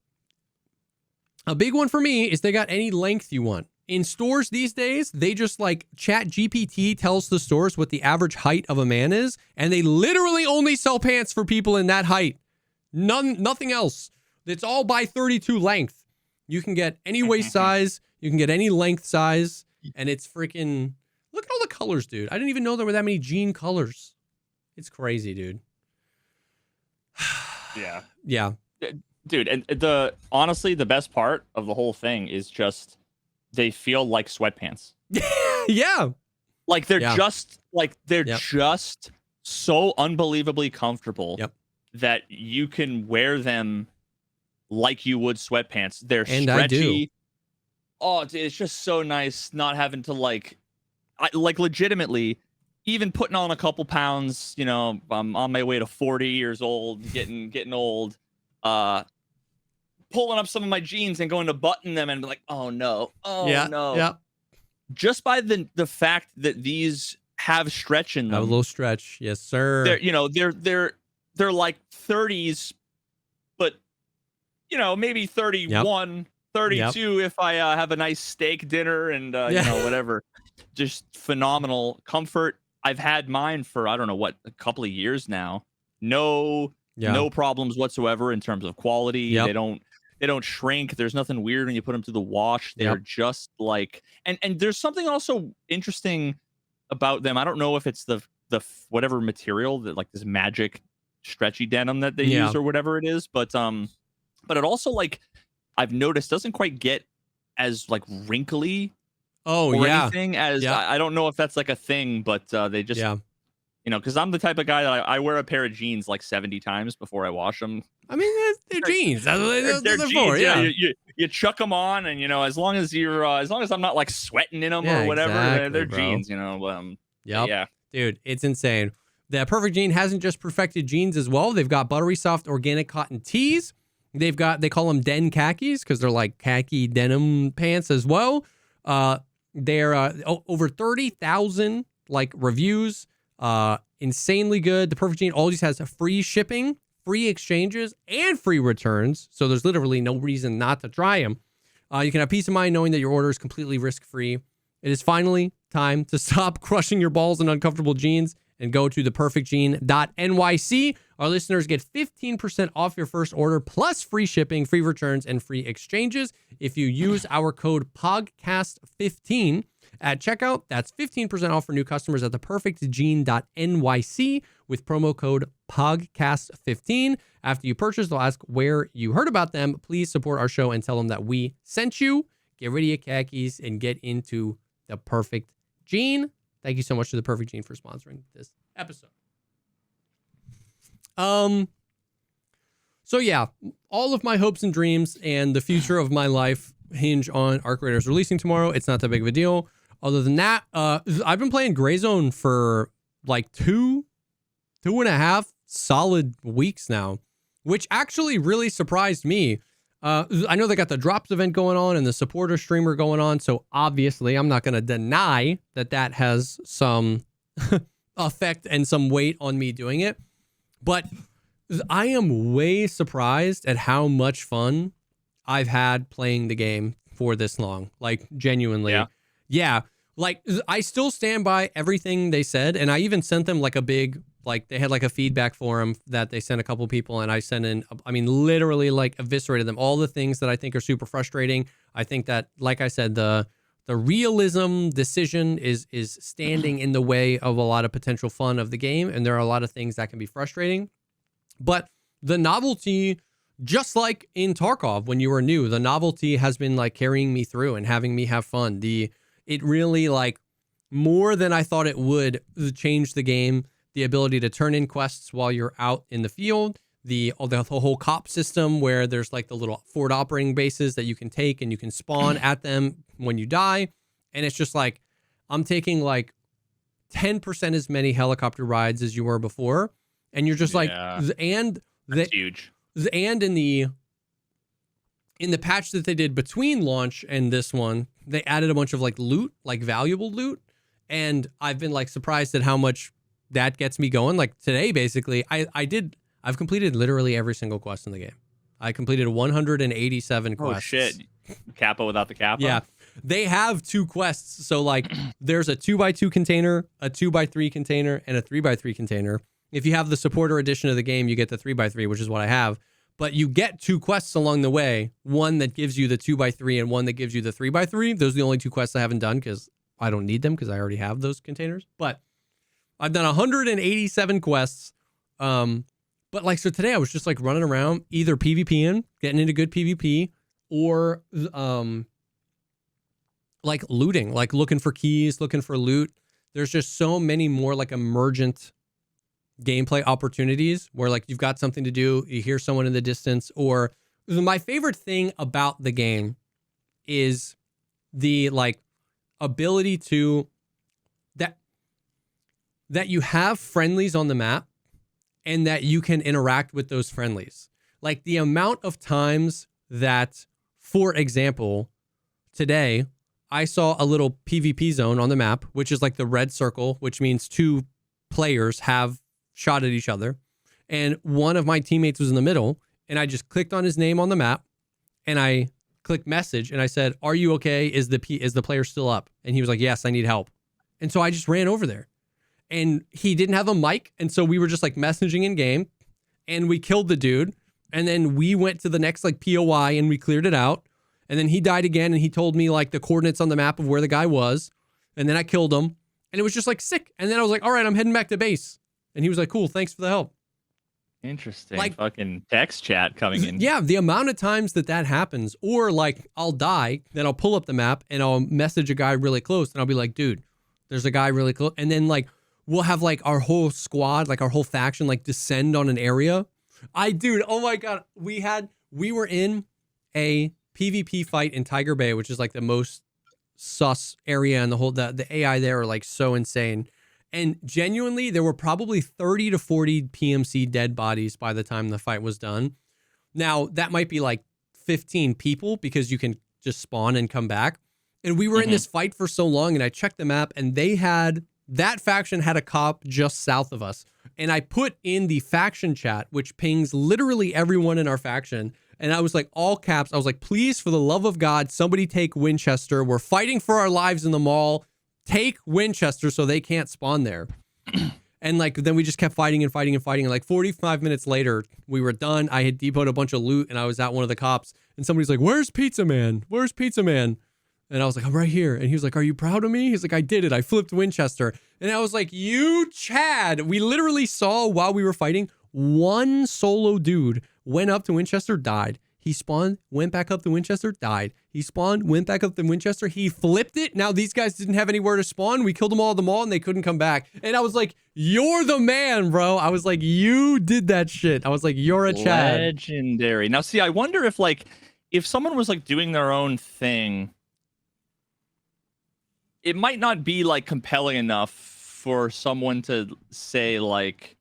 a big one for me is they got any length you want. In stores these days, they just like Chat GPT tells the stores what the average height of a man is, and they literally only sell pants for people in that height. Nothing else. It's all by 32 length. You can get any waist size, you can get any length size, and it's freaking, look at all the colors, dude. I didn't even know there were that many jean colors. It's crazy, dude. Yeah. Yeah. Dude, and honestly, the best part of the whole thing is just they feel like sweatpants. Yeah. Like they're just just so unbelievably comfortable that you can wear them like you would sweatpants. They're stretchy. I do. Oh, dude, it's just so nice not having to like legitimately even putting on a couple pounds, you know, I'm on my way to 40 years old, getting old. Pulling up some of my jeans and going to button them and be like, oh no. Yeah. Just by the fact that these have stretch in them. Have a little stretch. Yes, sir. They're like 30s, but you know, maybe 31, 32 if I have a nice steak dinner and you know, whatever. Just phenomenal comfort. I've had mine for I don't know what, a couple of years now. No problems whatsoever in terms of quality. They don't shrink. There's nothing weird when you put them through the wash. They're just like, and there's something also interesting about them. I don't know if it's the whatever material that like this magic stretchy denim that they use or whatever it is, but it also like I've noticed doesn't quite get as like wrinkly anything as I don't know if that's like a thing, but they just you know, because I'm the type of guy that I wear a pair of jeans like 70 times before I wash them. I mean, they're jeans. That's what they're jeans, for. Yeah, you chuck them on, and you know, as long as I'm not like sweating in them or whatever, exactly, they're jeans. You know, yeah, dude, it's insane. The Perfect Gene hasn't just perfected jeans as well. They've got buttery soft organic cotton tees. They call them den khakis because they're like khaki denim pants as well. They're over 30,000 like reviews. Insanely good. The Perfect Jean always has a free shipping, free exchanges, and free returns. So there's literally no reason not to try them. You can have peace of mind knowing that your order is completely risk-free. It is finally time to stop crushing your balls in uncomfortable jeans and go to theperfectjean.nyc. Our listeners get 15% off your first order plus free shipping, free returns, and free exchanges if you use our code POGCAST15 at checkout. That's 15% off for new customers at theperfectjean.nyc with promo code POGCAST15. After you purchase, they'll ask where you heard about them. Please support our show and tell them that we sent you. Get rid of your khakis and get into the Perfect Jean. Thank you so much to the Perfect Jean for sponsoring this episode. So yeah, all of my hopes and dreams and the future of my life hinge on Arc Raiders releasing tomorrow. It's not that big of a deal. Other than that, I've been playing Gray Zone for like two and a half solid weeks now, which actually really surprised me. I know they got the drops event going on and the supporter streamer going on. So obviously I'm not going to deny that has some effect and some weight on me doing it. But I am way surprised at how much fun I've had playing the game for this long. Like genuinely. Yeah. Like I still stand by everything they said. And I even sent them like a big, like they had like a feedback forum that they sent a couple people and I sent in, I mean, literally like eviscerated them. All the things that I think are super frustrating. I think that, like I said, the realism decision is standing in the way of a lot of potential fun of the game. And there are a lot of things that can be frustrating, but the novelty, just like in Tarkov, when you were new, the novelty has been like carrying me through and having me have fun. It really like more than I thought it would change the game. The ability to turn in quests while you're out in the field, the whole cop system where there's like the little forward operating bases that you can take and you can spawn at them when you die. And it's just like, I'm taking like 10% as many helicopter rides as you were before. And you're just that's huge. And in the patch that they did between launch and this one, they added a bunch of like loot, like valuable loot. And I've been like surprised at how much that gets me going. Like today, basically, I've completed literally every single quest in the game. I completed 187 quests. Oh shit. Kappa without the kappa? Yeah. They have 2 quests. So like there's a 2x2 container, a 2x3 container, and a 3x3 container. If you have the supporter edition of the game, you get the 3x3, which is what I have. But you get 2 quests along the way. One that gives you the 2x3 and one that gives you the 3x3. Those are the only 2 quests I haven't done because I don't need them because I already have those containers. But I've done 187 quests. But like, so today I was just like running around either PvPing, getting into good PvP, or like looting, like looking for keys, looking for loot. There's just so many more like emergent gameplay opportunities where like you've got something to do, you hear someone in the distance. Or my favorite thing about the game is the like ability to that you have friendlies on the map and that you can interact with those friendlies. Like the amount of times that, for example, today I saw a little PvP zone on the map, which is like the red circle, which means 2 players have shot at each other. And one of my teammates was in the middle, and I just clicked on his name on the map and I clicked message and I said, "Are you okay? Is the player still up?" And he was like, "Yes, I need help." And so I just ran over there. And he didn't have a mic, and so we were just like messaging in game, and we killed the dude. And then we went to the next like POI and we cleared it out. And then he died again, and he told me like the coordinates on the map of where the guy was. And then I killed him, and it was just like sick. And then I was like, "All right, I'm heading back to base." And he was like, "Cool, thanks for the help." Interesting. Like fucking text chat coming in. Yeah, the amount of times that happens, or like I'll die, then I'll pull up the map and I'll message a guy really close, and I'll be like, "Dude, there's a guy really close," and then like we'll have like our whole squad, like our whole faction, like descend on an area. Dude, oh my God. We were in a PvP fight in Tiger Bay, which is like the most sus area, and the AI there are like so insane. And genuinely, there were probably 30 to 40 PMC dead bodies by the time the fight was done. Now, that might be like 15 people because you can just spawn and come back. And we were in this fight for so long, and I checked the map, and that faction had a cop just south of us. And I put in the faction chat, which pings literally everyone in our faction. And I was like, all caps, I was like, please, for the love of God, somebody take Winchester. We're fighting for our lives in the mall. Take Winchester so they can't spawn there. And like, then we just kept fighting and fighting and fighting. And like 45 minutes later, we were done. I had depoted a bunch of loot, and I was at one of the cops. And somebody's like, where's Pizza Man? Where's Pizza Man? And I was like, I'm right here. And he was like, are you proud of me? He's like, I did it. I flipped Winchester. And I was like, you Chad. We literally saw while we were fighting, one solo dude went up to Winchester, died. He spawned, went back up to Winchester, died. He spawned, went back up to Winchester. He flipped it. Now these guys didn't have anywhere to spawn. We killed them all at the mall, and they couldn't come back. And I was like, you're the man, bro. I was like, you did that shit. I was like, you're a Chad. Legendary. Now, see, I wonder if someone was like doing their own thing, it might not be like compelling enough for someone to say like,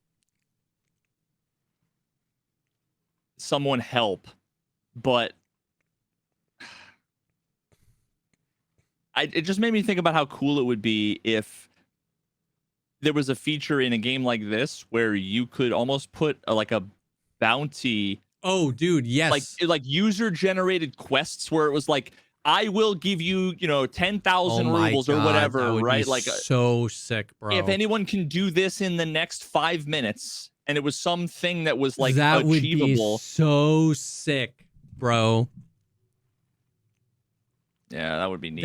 someone help, but it just made me think about how cool it would be if there was a feature in a game like this where you could almost put like a bounty. Oh, dude, yes. Like user generated quests where it was like, I will give you, 10,000 rubles or whatever, that would right? be Like so sick, bro. if anyone can do this in the next 5 minutes, and it was something that was like that achievable. Would be so sick, bro. Yeah, that would be neat.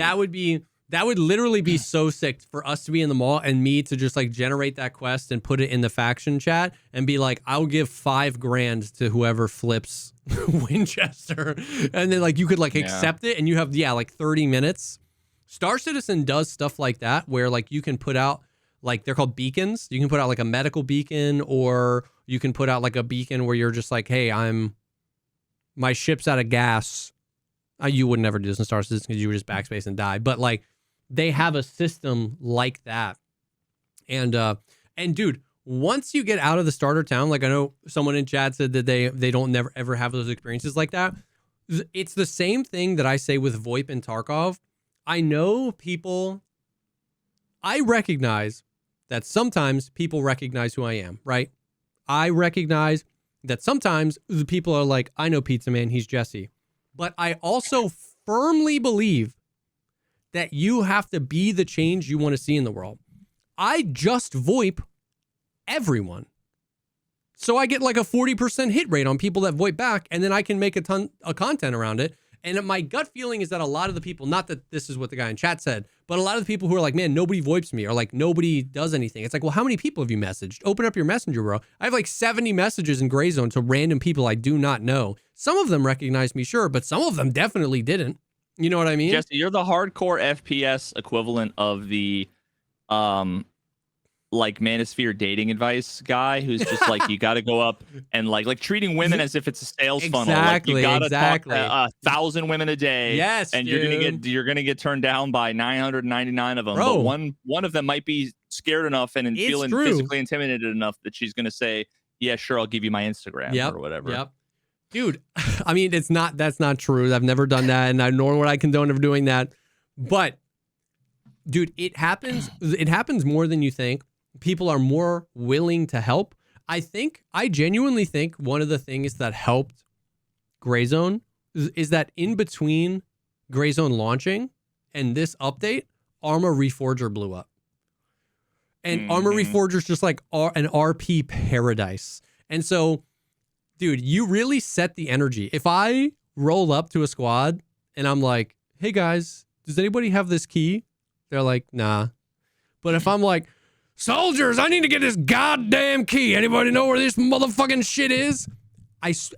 That would literally be so sick for us to be in the mall and me to just like generate that quest and put it in the faction chat and be like, I'll give $5,000 to whoever flips Winchester. And then like you could like accept it, and you have like 30 minutes. Star Citizen does stuff like that where like you can put out, like they're called beacons. You can put out like a medical beacon, or you can put out like a beacon where you're just like, hey, my ship's out of gas. You would never do this in Star Citizen because you would just backspace and die. But like, they have a system like that. And dude, once you get out of the starter town, like I know someone in chat said that they don't never ever have those experiences like that. It's the same thing that I say with VoIP and Tarkov. I know people, I recognize that sometimes people recognize who I am, right? I recognize that sometimes the people are like, I know Pizza Man, he's Jesse. But I also firmly believe that you have to be the change you want to see in the world. I just VoIP everyone. So I get like a 40% hit rate on people that VoIP back, and then I can make a ton of content around it. And my gut feeling is that a lot of the people, not that this is what the guy in chat said, but a lot of the people who are like, man, nobody VoIPs me, or like nobody does anything. It's like, well, how many people have you messaged? Open up your messenger, bro. I have like 70 messages in Gray Zone to random people I do not know. Some of them recognize me, sure, but some of them definitely didn't. You know what I mean? Jesse, you're the hardcore FPS equivalent of the like Manosphere dating advice guy who's just like, you got to go up and like treating women as if it's a sales funnel. Like you got to talk to 1,000 women a day. Yes, and dude. you're gonna get turned down by 999 of them. Bro. But one of them might be scared enough and feeling physically intimidated enough that she's gonna say, yeah, sure, I'll give you my Instagram or whatever. Yep. Dude, I mean, that's not true. I've never done that, and nor would I condone of doing that. But dude, it happens more than you think. People are more willing to help. I genuinely think one of the things that helped Gray Zone is that in between Gray Zone launching and this update, Arma Reforger blew up. And Arma Reforger is just like an RP paradise. And so, dude, you really set the energy. If I roll up to a squad and I'm like, hey guys, does anybody have this key? They're like, nah. But if I'm like, soldiers, I need to get this goddamn key. Anybody know where this motherfucking shit is?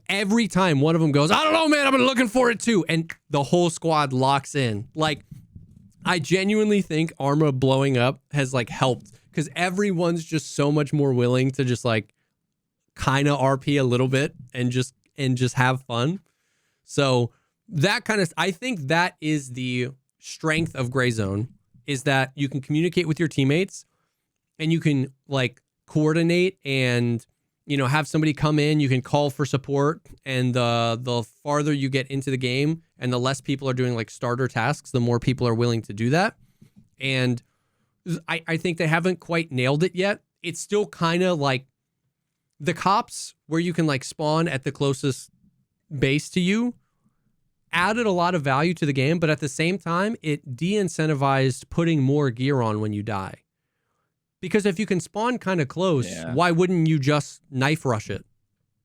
Every time one of them goes, I don't know, man, I've been looking for it too. And the whole squad locks in. Like, I genuinely think Arma blowing up has like helped because everyone's just so much more willing to just like kind of RP a little bit and just have fun. So that kind of, I think that is the strength of Gray Zone, is that you can communicate with your teammates and you can like coordinate and have somebody come in, you can call for support, and the farther you get into the game and the less people are doing like starter tasks, the more people are willing to do that. And I think they haven't quite nailed it yet. It's still kind of like the cops where you can like spawn at the closest base to you added a lot of value to the game, but at the same time, it de-incentivized putting more gear on when you die. Because if you can spawn kind of close, why wouldn't you just knife rush it?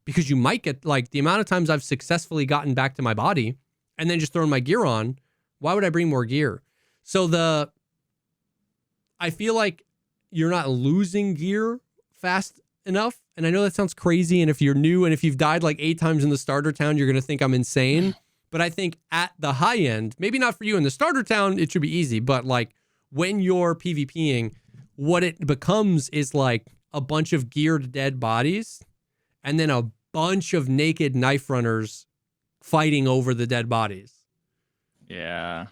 Because you might get, like, the amount of times I've successfully gotten back to my body and then just thrown my gear on, why would I bring more gear? So I feel like you're not losing gear fast enough. And I know that sounds crazy. And if you're new and if you've died like 8 times in the starter town, you're going to think I'm insane. But I think at the high end, maybe not for you in the starter town, it should be easy. But like when you're PvPing, what it becomes is like a bunch of geared dead bodies and then a bunch of naked knife runners fighting over the dead bodies. Yeah.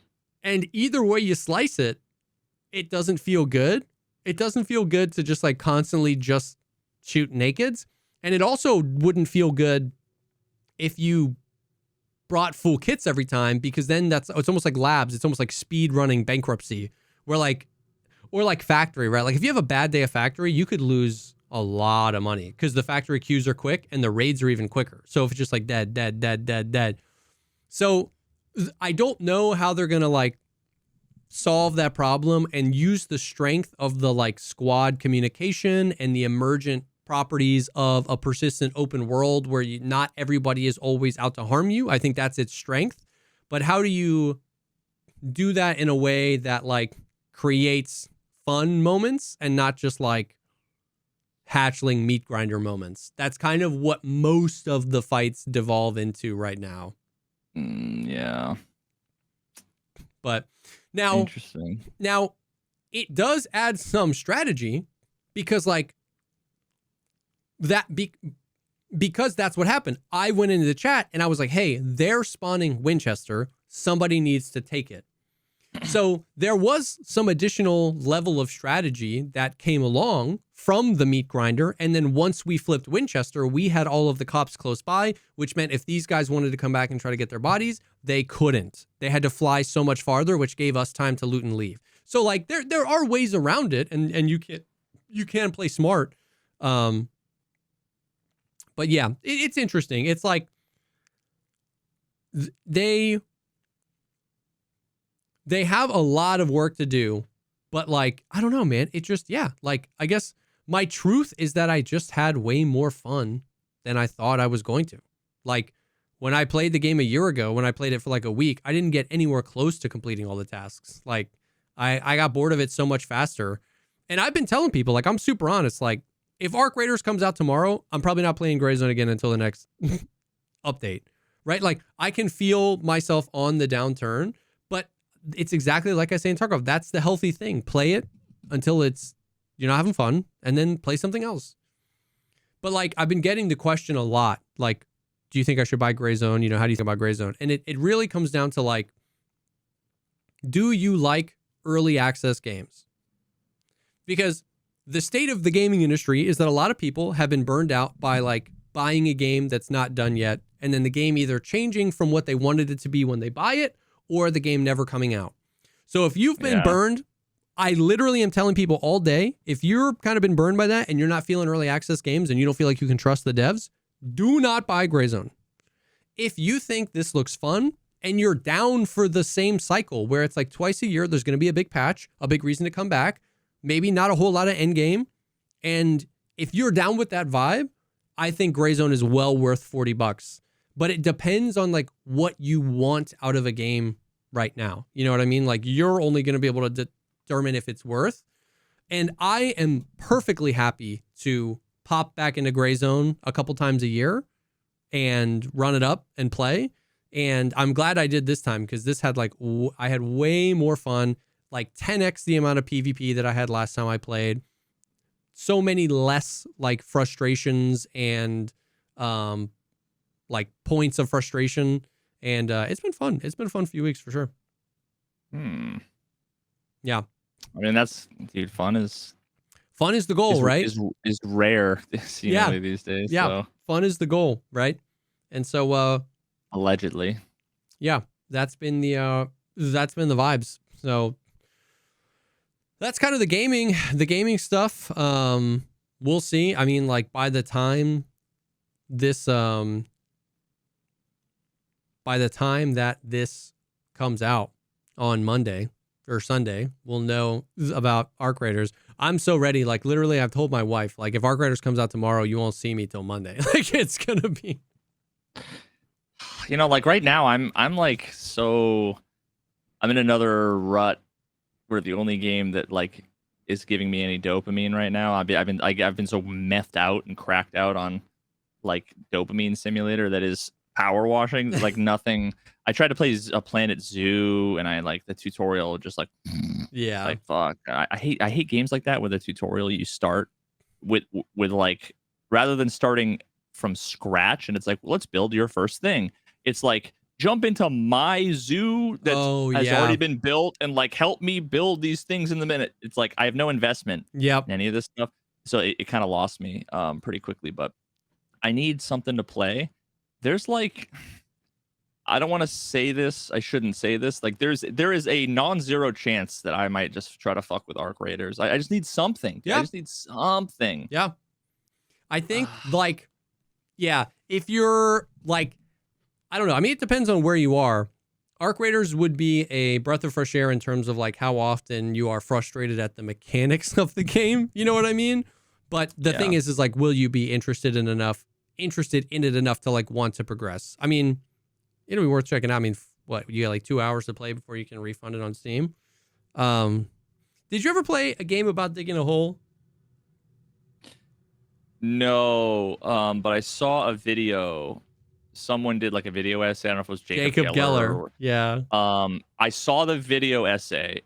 And either way you slice it, it doesn't feel good. It doesn't feel good to just like constantly just shoot nakeds. And it also wouldn't feel good if you brought full kits every time, because then it's almost like labs. It's almost like speed running bankruptcy where like, or like factory, right? Like if you have a bad day of factory, you could lose a lot of money because the factory queues are quick and the raids are even quicker. So if it's just like dead. So I don't know how they're going to like solve that problem and use the strength of the like squad communication and the emergent properties of a persistent open world where not everybody is always out to harm you. I think that's its strength. But how do you do that in a way that like creates fun moments and not just like hatchling meat grinder moments? That's kind of what most of the fights devolve into right now. Yeah. But now, interesting. Now, it does add some strategy because like because that's what happened. I went into the chat and I was like, hey, they're spawning Winchester. Somebody needs to take it. So there was some additional level of strategy that came along from the meat grinder. And then once we flipped Winchester, we had all of the cops close by, which meant if these guys wanted to come back and try to get their bodies, they couldn't. They had to fly so much farther, which gave us time to loot and leave. So like there are ways around it, and you can play smart. But yeah, it's interesting. It's like they have a lot of work to do, but like, I don't know, man. It just, like, I guess my truth is that I just had way more fun than I thought I was going to. Like when I played the game a year ago, when I played it for like a week, I didn't get anywhere close to completing all the tasks. Like I got bored of it so much faster. And I've been telling people, like, I'm super honest. Like if Arc Raiders comes out tomorrow, I'm probably not playing Gray Zone again until the next update, right? Like I can feel myself on the downturn, but it's exactly like I say in Tarkov. That's the healthy thing. Play it until you're not having fun, and then play something else. But like, I've been getting the question a lot. Like, do you think I should buy Gray Zone? How do you think about Gray Zone? And it really comes down to like, do you like early access games? Because the state of the gaming industry is that a lot of people have been burned out by like buying a game that's not done yet, and then the game either changing from what they wanted it to be when they buy it, or the game never coming out. So if you've been burned, I literally am telling people all day, if you're kind of been burned by that and you're not feeling early access games and you don't feel like you can trust the devs, do not buy Gray Zone. If you think this looks fun and you're down for the same cycle where it's like twice a year, there's going to be a big patch, a big reason to come back, maybe not a whole lot of end game. And if you're down with that vibe, I think Gray Zone is well worth $40. But it depends on like what you want out of a game right now. You know what I mean? Like you're only going to be able to determine if it's worth. And I am perfectly happy to pop back into Gray Zone a couple times a year and run it up and play. And I'm glad I did this time because this had like, I had way more fun, like 10x the amount of PvP that I had last time I played. So many less like frustrations and like points of frustration. And it's been fun. It's been a fun few weeks for sure. Yeah. I mean, fun is fun is the goal, right? Is rare seemingly these days. Yeah, So. fun is the goal, right? And so Allegedly. yeah, that's been the vibes. So that's kind of the gaming stuff. We'll see. I mean, like by the time that this comes out on Monday or Sunday, we'll know about Arc Raiders. I'm so ready. Like literally, I've told my wife, like if Arc Raiders comes out tomorrow, you won't see me till Monday. Like it's gonna be. You know, like right now, I'm like so. I'm in another rut where the only game that like is giving me any dopamine right now. I've been so methed out and cracked out on like dopamine simulator that is power washing. Like nothing. I tried to play a Planet Zoo, and I like the tutorial just like Yeah. like fuck. I hate games like that where the tutorial you start with like rather than starting from scratch and it's like let's build your first thing. It's like jump into my zoo that has already been built and like help me build these things in the minute. It's like I have no investment in any of this stuff, so it kind of lost me pretty quickly. But I need something to play. There's like I don't want to say this. I shouldn't say this. Like there is a non-zero chance that I might just try to fuck with Arc Raiders. I just need something. Yeah. I just need something. Yeah. I think like if you're like I don't know. I mean, it depends on where you are. Arc Raiders would be a breath of fresh air in terms of like how often you are frustrated at the mechanics of the game. You know what I mean? But the thing is like, will you be interested in it enough to like want to progress? I mean, it'll be worth checking out. I mean, what you got like 2 hours to play before you can refund it on Steam. Did you ever play a game about digging a hole? No, but I saw a video. Someone did like a video essay. I don't know if it was Jacob Geller. Yeah. I saw the video essay.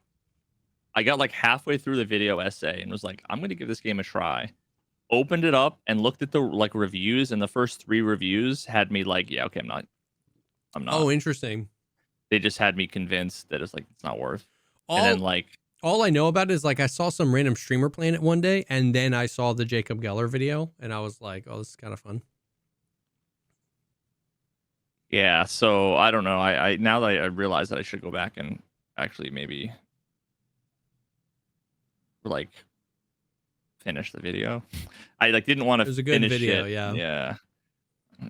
I got like halfway through the video essay and was like, I'm gonna give this game a try. Opened it up and looked at the like reviews, and the first 3 reviews had me like, yeah, okay, I'm not. Oh, interesting. They just had me convinced that it's like it's not worth. And then like all I know about it is like I saw some random streamer playing it one day, and then I saw the Jacob Geller video, and I was like, oh, this is kind of fun. Yeah, so I don't know. I now that I realize that I should go back and actually maybe like finish the video. I like didn't want to. It was a good video, it. Yeah.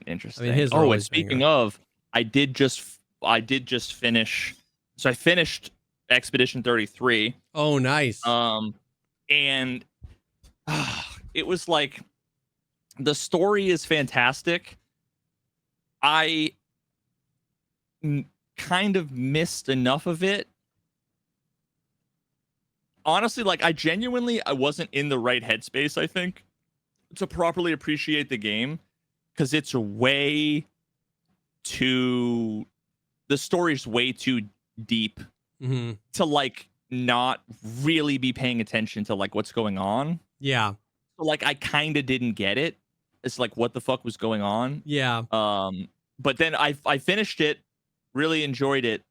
Interesting. I mean, and speaking of, I did just finish. So I finished Expedition 33. Oh, nice. And it was like the story is fantastic. I kind of missed enough of it. Honestly, like I wasn't in the right headspace, I think, to properly appreciate the game because it's the story's way too deep to like not really be paying attention to like what's going on. Yeah. So like I kind of didn't get it. It's like what the fuck was going on. Yeah. But then I finished it, really enjoyed it,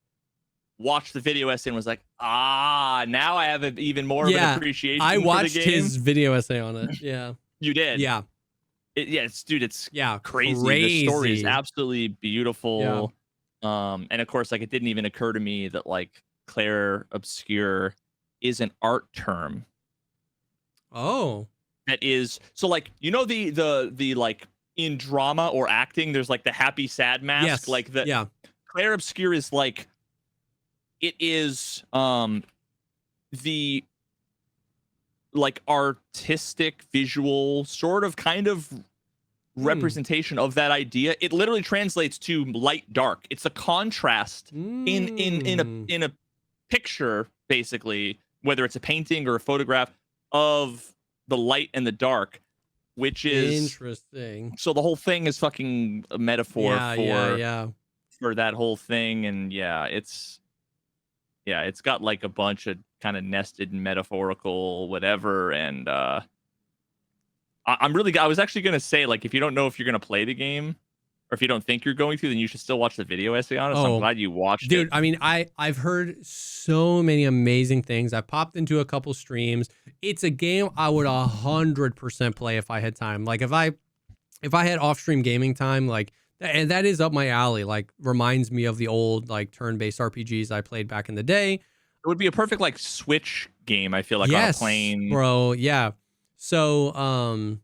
watched the video essay and was like, now I have even more of an appreciation I watched for the game. his video essay on it. Yeah. You did? Yeah. It's crazy. Crazy. The story is absolutely beautiful. Yeah. And of course, like it didn't even occur to me that like clair obscur is an art term. Oh. That is so like the like in drama or acting, there's like the happy sad mask. Yes. Like the clair obscur is like it is the like artistic visual sort of kind of representation of that idea. It literally translates to light dark. It's a contrast in a picture, basically, whether it's a painting or a photograph of the light and the dark, which is interesting. So the whole thing is fucking a metaphor for that whole thing. And it's got like a bunch of kind of nested metaphorical whatever. And I was actually gonna say, like, if you don't know if you're gonna play the game, or if you don't think you're going to, then you should still watch the video essay on it. So I'm glad you watched dude, it. I mean, I've heard so many amazing things. I popped into a couple streams. It's a game I would 100% play if I had time. Like if I had off-stream gaming time, like, and that is up my alley. Like, reminds me of the old like turn-based RPGs I played back in the day. It would be a perfect like Switch game. I feel like on a plane, bro. Yeah. So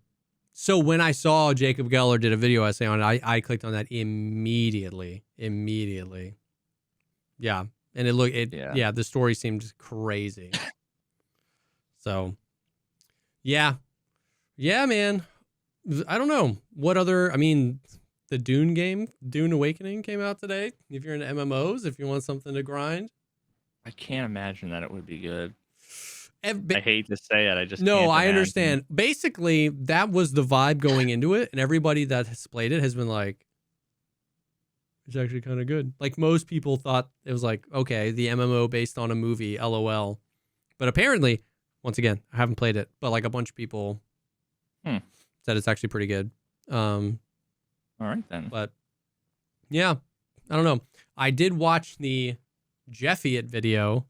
so when I saw Jacob Geller did a video essay on it, I clicked on that immediately. Yeah, and the story seemed crazy. So, yeah, man. I don't know what other. I mean, the Dune game, Dune Awakening, came out today. If you're into MMOs, if you want something to grind, I can't imagine that it would be good. I hate to say it. I just no. can't I imagine. understand. Basically, that was the vibe going into it, and everybody that has played it has been like, it's actually kind of good. Like most people thought it was like, okay, the MMO based on a movie, LOL. But apparently, once again, I haven't played it, but like a bunch of people said it's actually pretty good. All right then. But yeah, I don't know. I did watch the Jeffiot video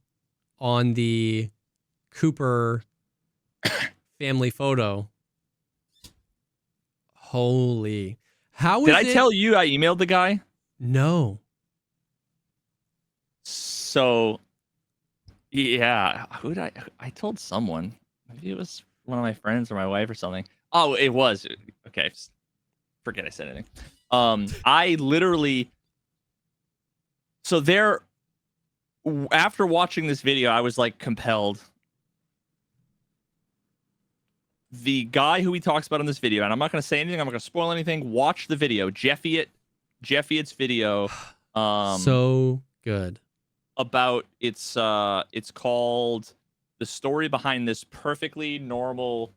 on the Cooper family photo. Holy. How is Did I tell you I emailed the guy? No. So, yeah, who did I told someone. Maybe it was one of my friends or my wife or something. Oh, it was. Okay. Forget I said anything. I literally, so there, after watching this video, I was like compelled. The guy who he talks about in this video, and I'm not going to say anything, I'm not going to spoil anything. Watch the video. Jeffiot's video. So good. About it's called The Story Behind This Perfectly Normal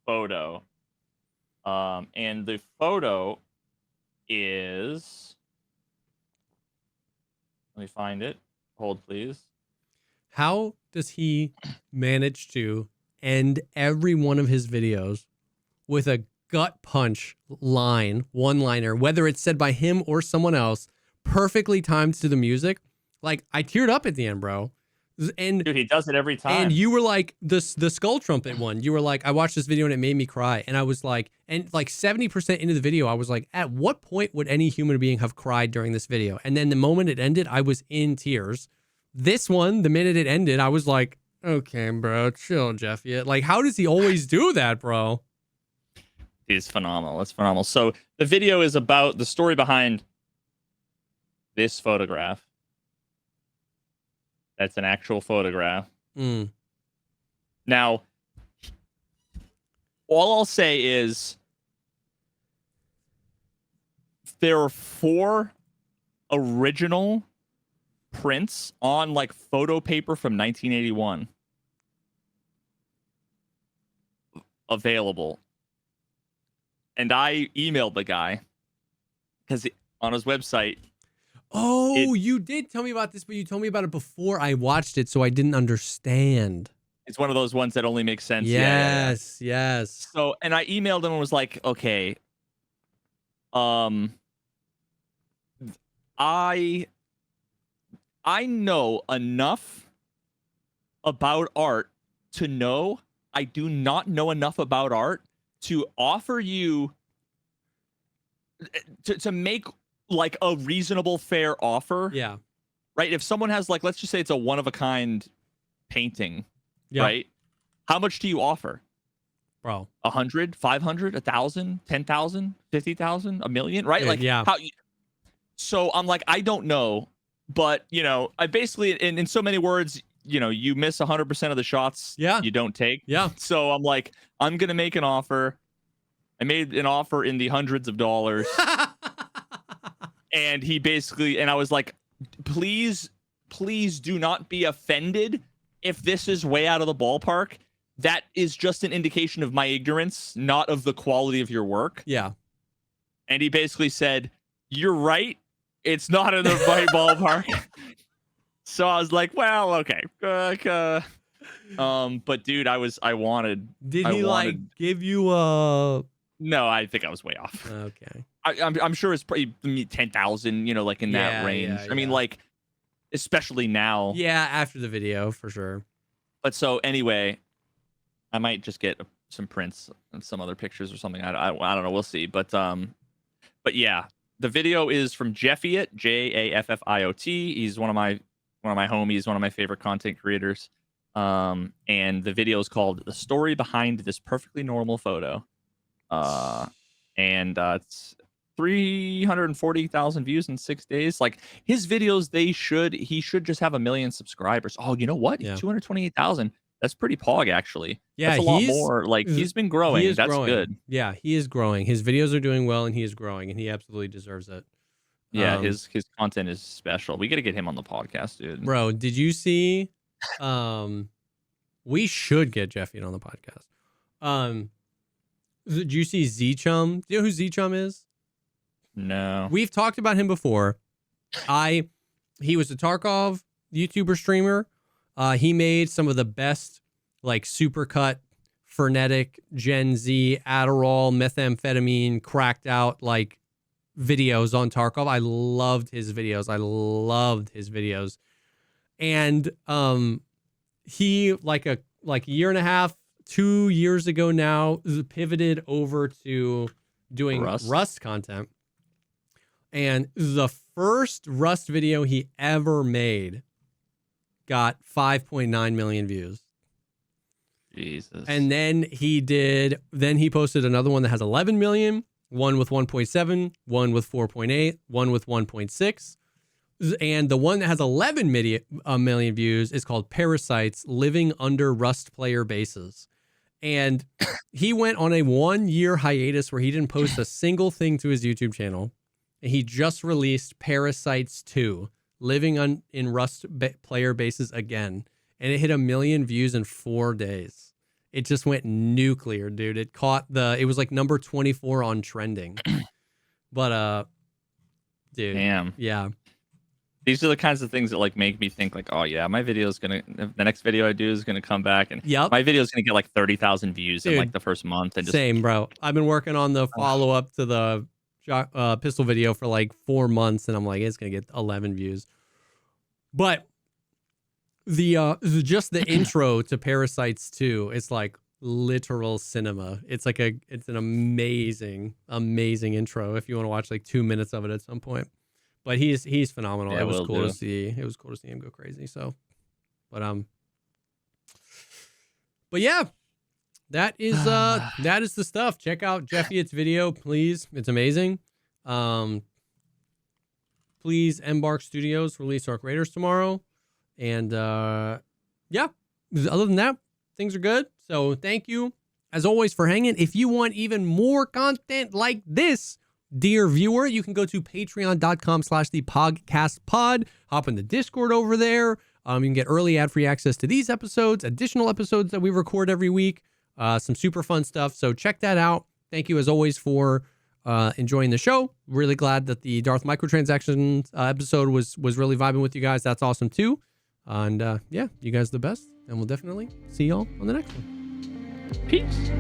Photo. And the photo is, let me find it. Hold, please. How does he manage to end every one of his videos with a gut punch one-liner, whether it's said by him or someone else, perfectly timed to the music? Like, I teared up at the end, bro. And dude, he does it every time. And you were like, the skull trumpet one, you were like, I watched this video and it made me cry. And I was like, and like 70% into the video, I was like, at what point would any human being have cried during this video? And then the moment it ended, I was in tears. This one, the minute it ended, I was like, okay, bro, chill, Jeffiot. Like, how does he always do that, bro? It's phenomenal. It's phenomenal. So the video is about the story behind this photograph. That's an actual photograph. Now, all I'll say is there are 4 original prints on like photo paper from 1981 available. And I emailed the guy because on his website. Oh, you did tell me about this, but you told me about it before I watched it, so I didn't understand. It's one of those ones that only makes sense. Yes, yes. So, and I emailed him and was like, okay, I know enough about art to know I do not know enough about art to offer you to make like a reasonable, fair offer. Yeah. Right. If someone has like, let's just say it's a one of a kind painting. Yeah. Right. How much do you offer? Bro. 100, 500, 1,000, 10,000, 50,000, $1 million. Right. Like, yeah. So I'm like, I don't know. But, you know, I basically, in so many words, you know, you miss 100% of the shots you don't take. Yeah. So I'm like, I'm going to make an offer. I made an offer in the hundreds of dollars. And he basically, and I was like, please do not be offended if this is way out of the ballpark. That is just an indication of my ignorance, not of the quality of your work. Yeah. And he basically said, you're right. It's not in the right ballpark. So I was like, well, okay. But dude, I wanted. Did he like give you a No, I think I was way off. Okay. I'm sure it's probably 10,000, you know, like in that range. I mean, like, especially now. Yeah, after the video, for sure. But so anyway, I might just get some prints and some other pictures or something. I don't know. We'll see. But yeah, the video is from Jeffiot, Jaffiot. He's one of my homies, one of my favorite content creators. And the video is called "The Story Behind This Perfectly Normal Photo." And it's 340,000 views in 6 days. Like his videos, he should just have 1 million subscribers. Oh, you know what? Yeah. 228,000. That's pretty pog, actually. Yeah, that's a lot more. Like he's been growing. That's growing. Good. Yeah, he is growing. His videos are doing well, and he is growing, and he absolutely deserves it. Yeah, his content is special. We got to get him on the podcast, dude. Bro, did you see? We should get Jeffiot on the podcast. Did you see Z-Chum? Do you know who Z-Chum is? No. We've talked about him before. He was a Tarkov YouTuber streamer. He made some of the best, like, supercut, frenetic, Gen Z, Adderall, methamphetamine, cracked out, like, videos on Tarkov. I loved his videos. And he, like a year and a half, 2 years ago now, pivoted over to doing Rust content. And the first Rust video he ever made got 5.9 million views. Jesus. And then he posted another one that has 11 million, one with 1.7, one with 4.8, one with 1.6. And the one that has 11 million views is called Parasites Living Under Rust Player Bases. And he went on a 1-year hiatus where he didn't post a single thing to his YouTube channel. And he just released Parasites 2, Living in Rust Player Bases again. And it hit 1 million views in 4 days. It just went nuclear, dude. It was like number 24 on trending. But, dude. Damn. Yeah. These are the kinds of things that like make me think like, oh yeah, the next video I do is gonna come back and my video is gonna get like 30,000 views in like the first month. And same, bro. I've been working on the follow up to the pistol video for like 4 months, and I'm like, it's gonna get 11 views. But just the intro to Parasites 2, it's like literal cinema. It's an amazing intro if you want to watch like 2 minutes of it at some point. But he's phenomenal. Yeah, it was cool to see. It was cool to see him go crazy. So, but yeah, that is the stuff. Check out Jeffiot's video, please. It's amazing. Please, Embark Studios release Arc Raiders tomorrow, and yeah. Other than that, things are good. So thank you as always for hanging. If you want even more content like this, dear viewer, you can go to patreon.com/thepogcastpod. Hop in the Discord over there. You can get early ad-free access to these episodes, additional episodes that we record every week, some super fun stuff. So check that out. Thank you as always for enjoying the show. Really glad that the Darth microtransactions episode was really vibing with you guys. That's awesome too. And yeah, you guys are the best. And we'll definitely see y'all on the next one. Peace.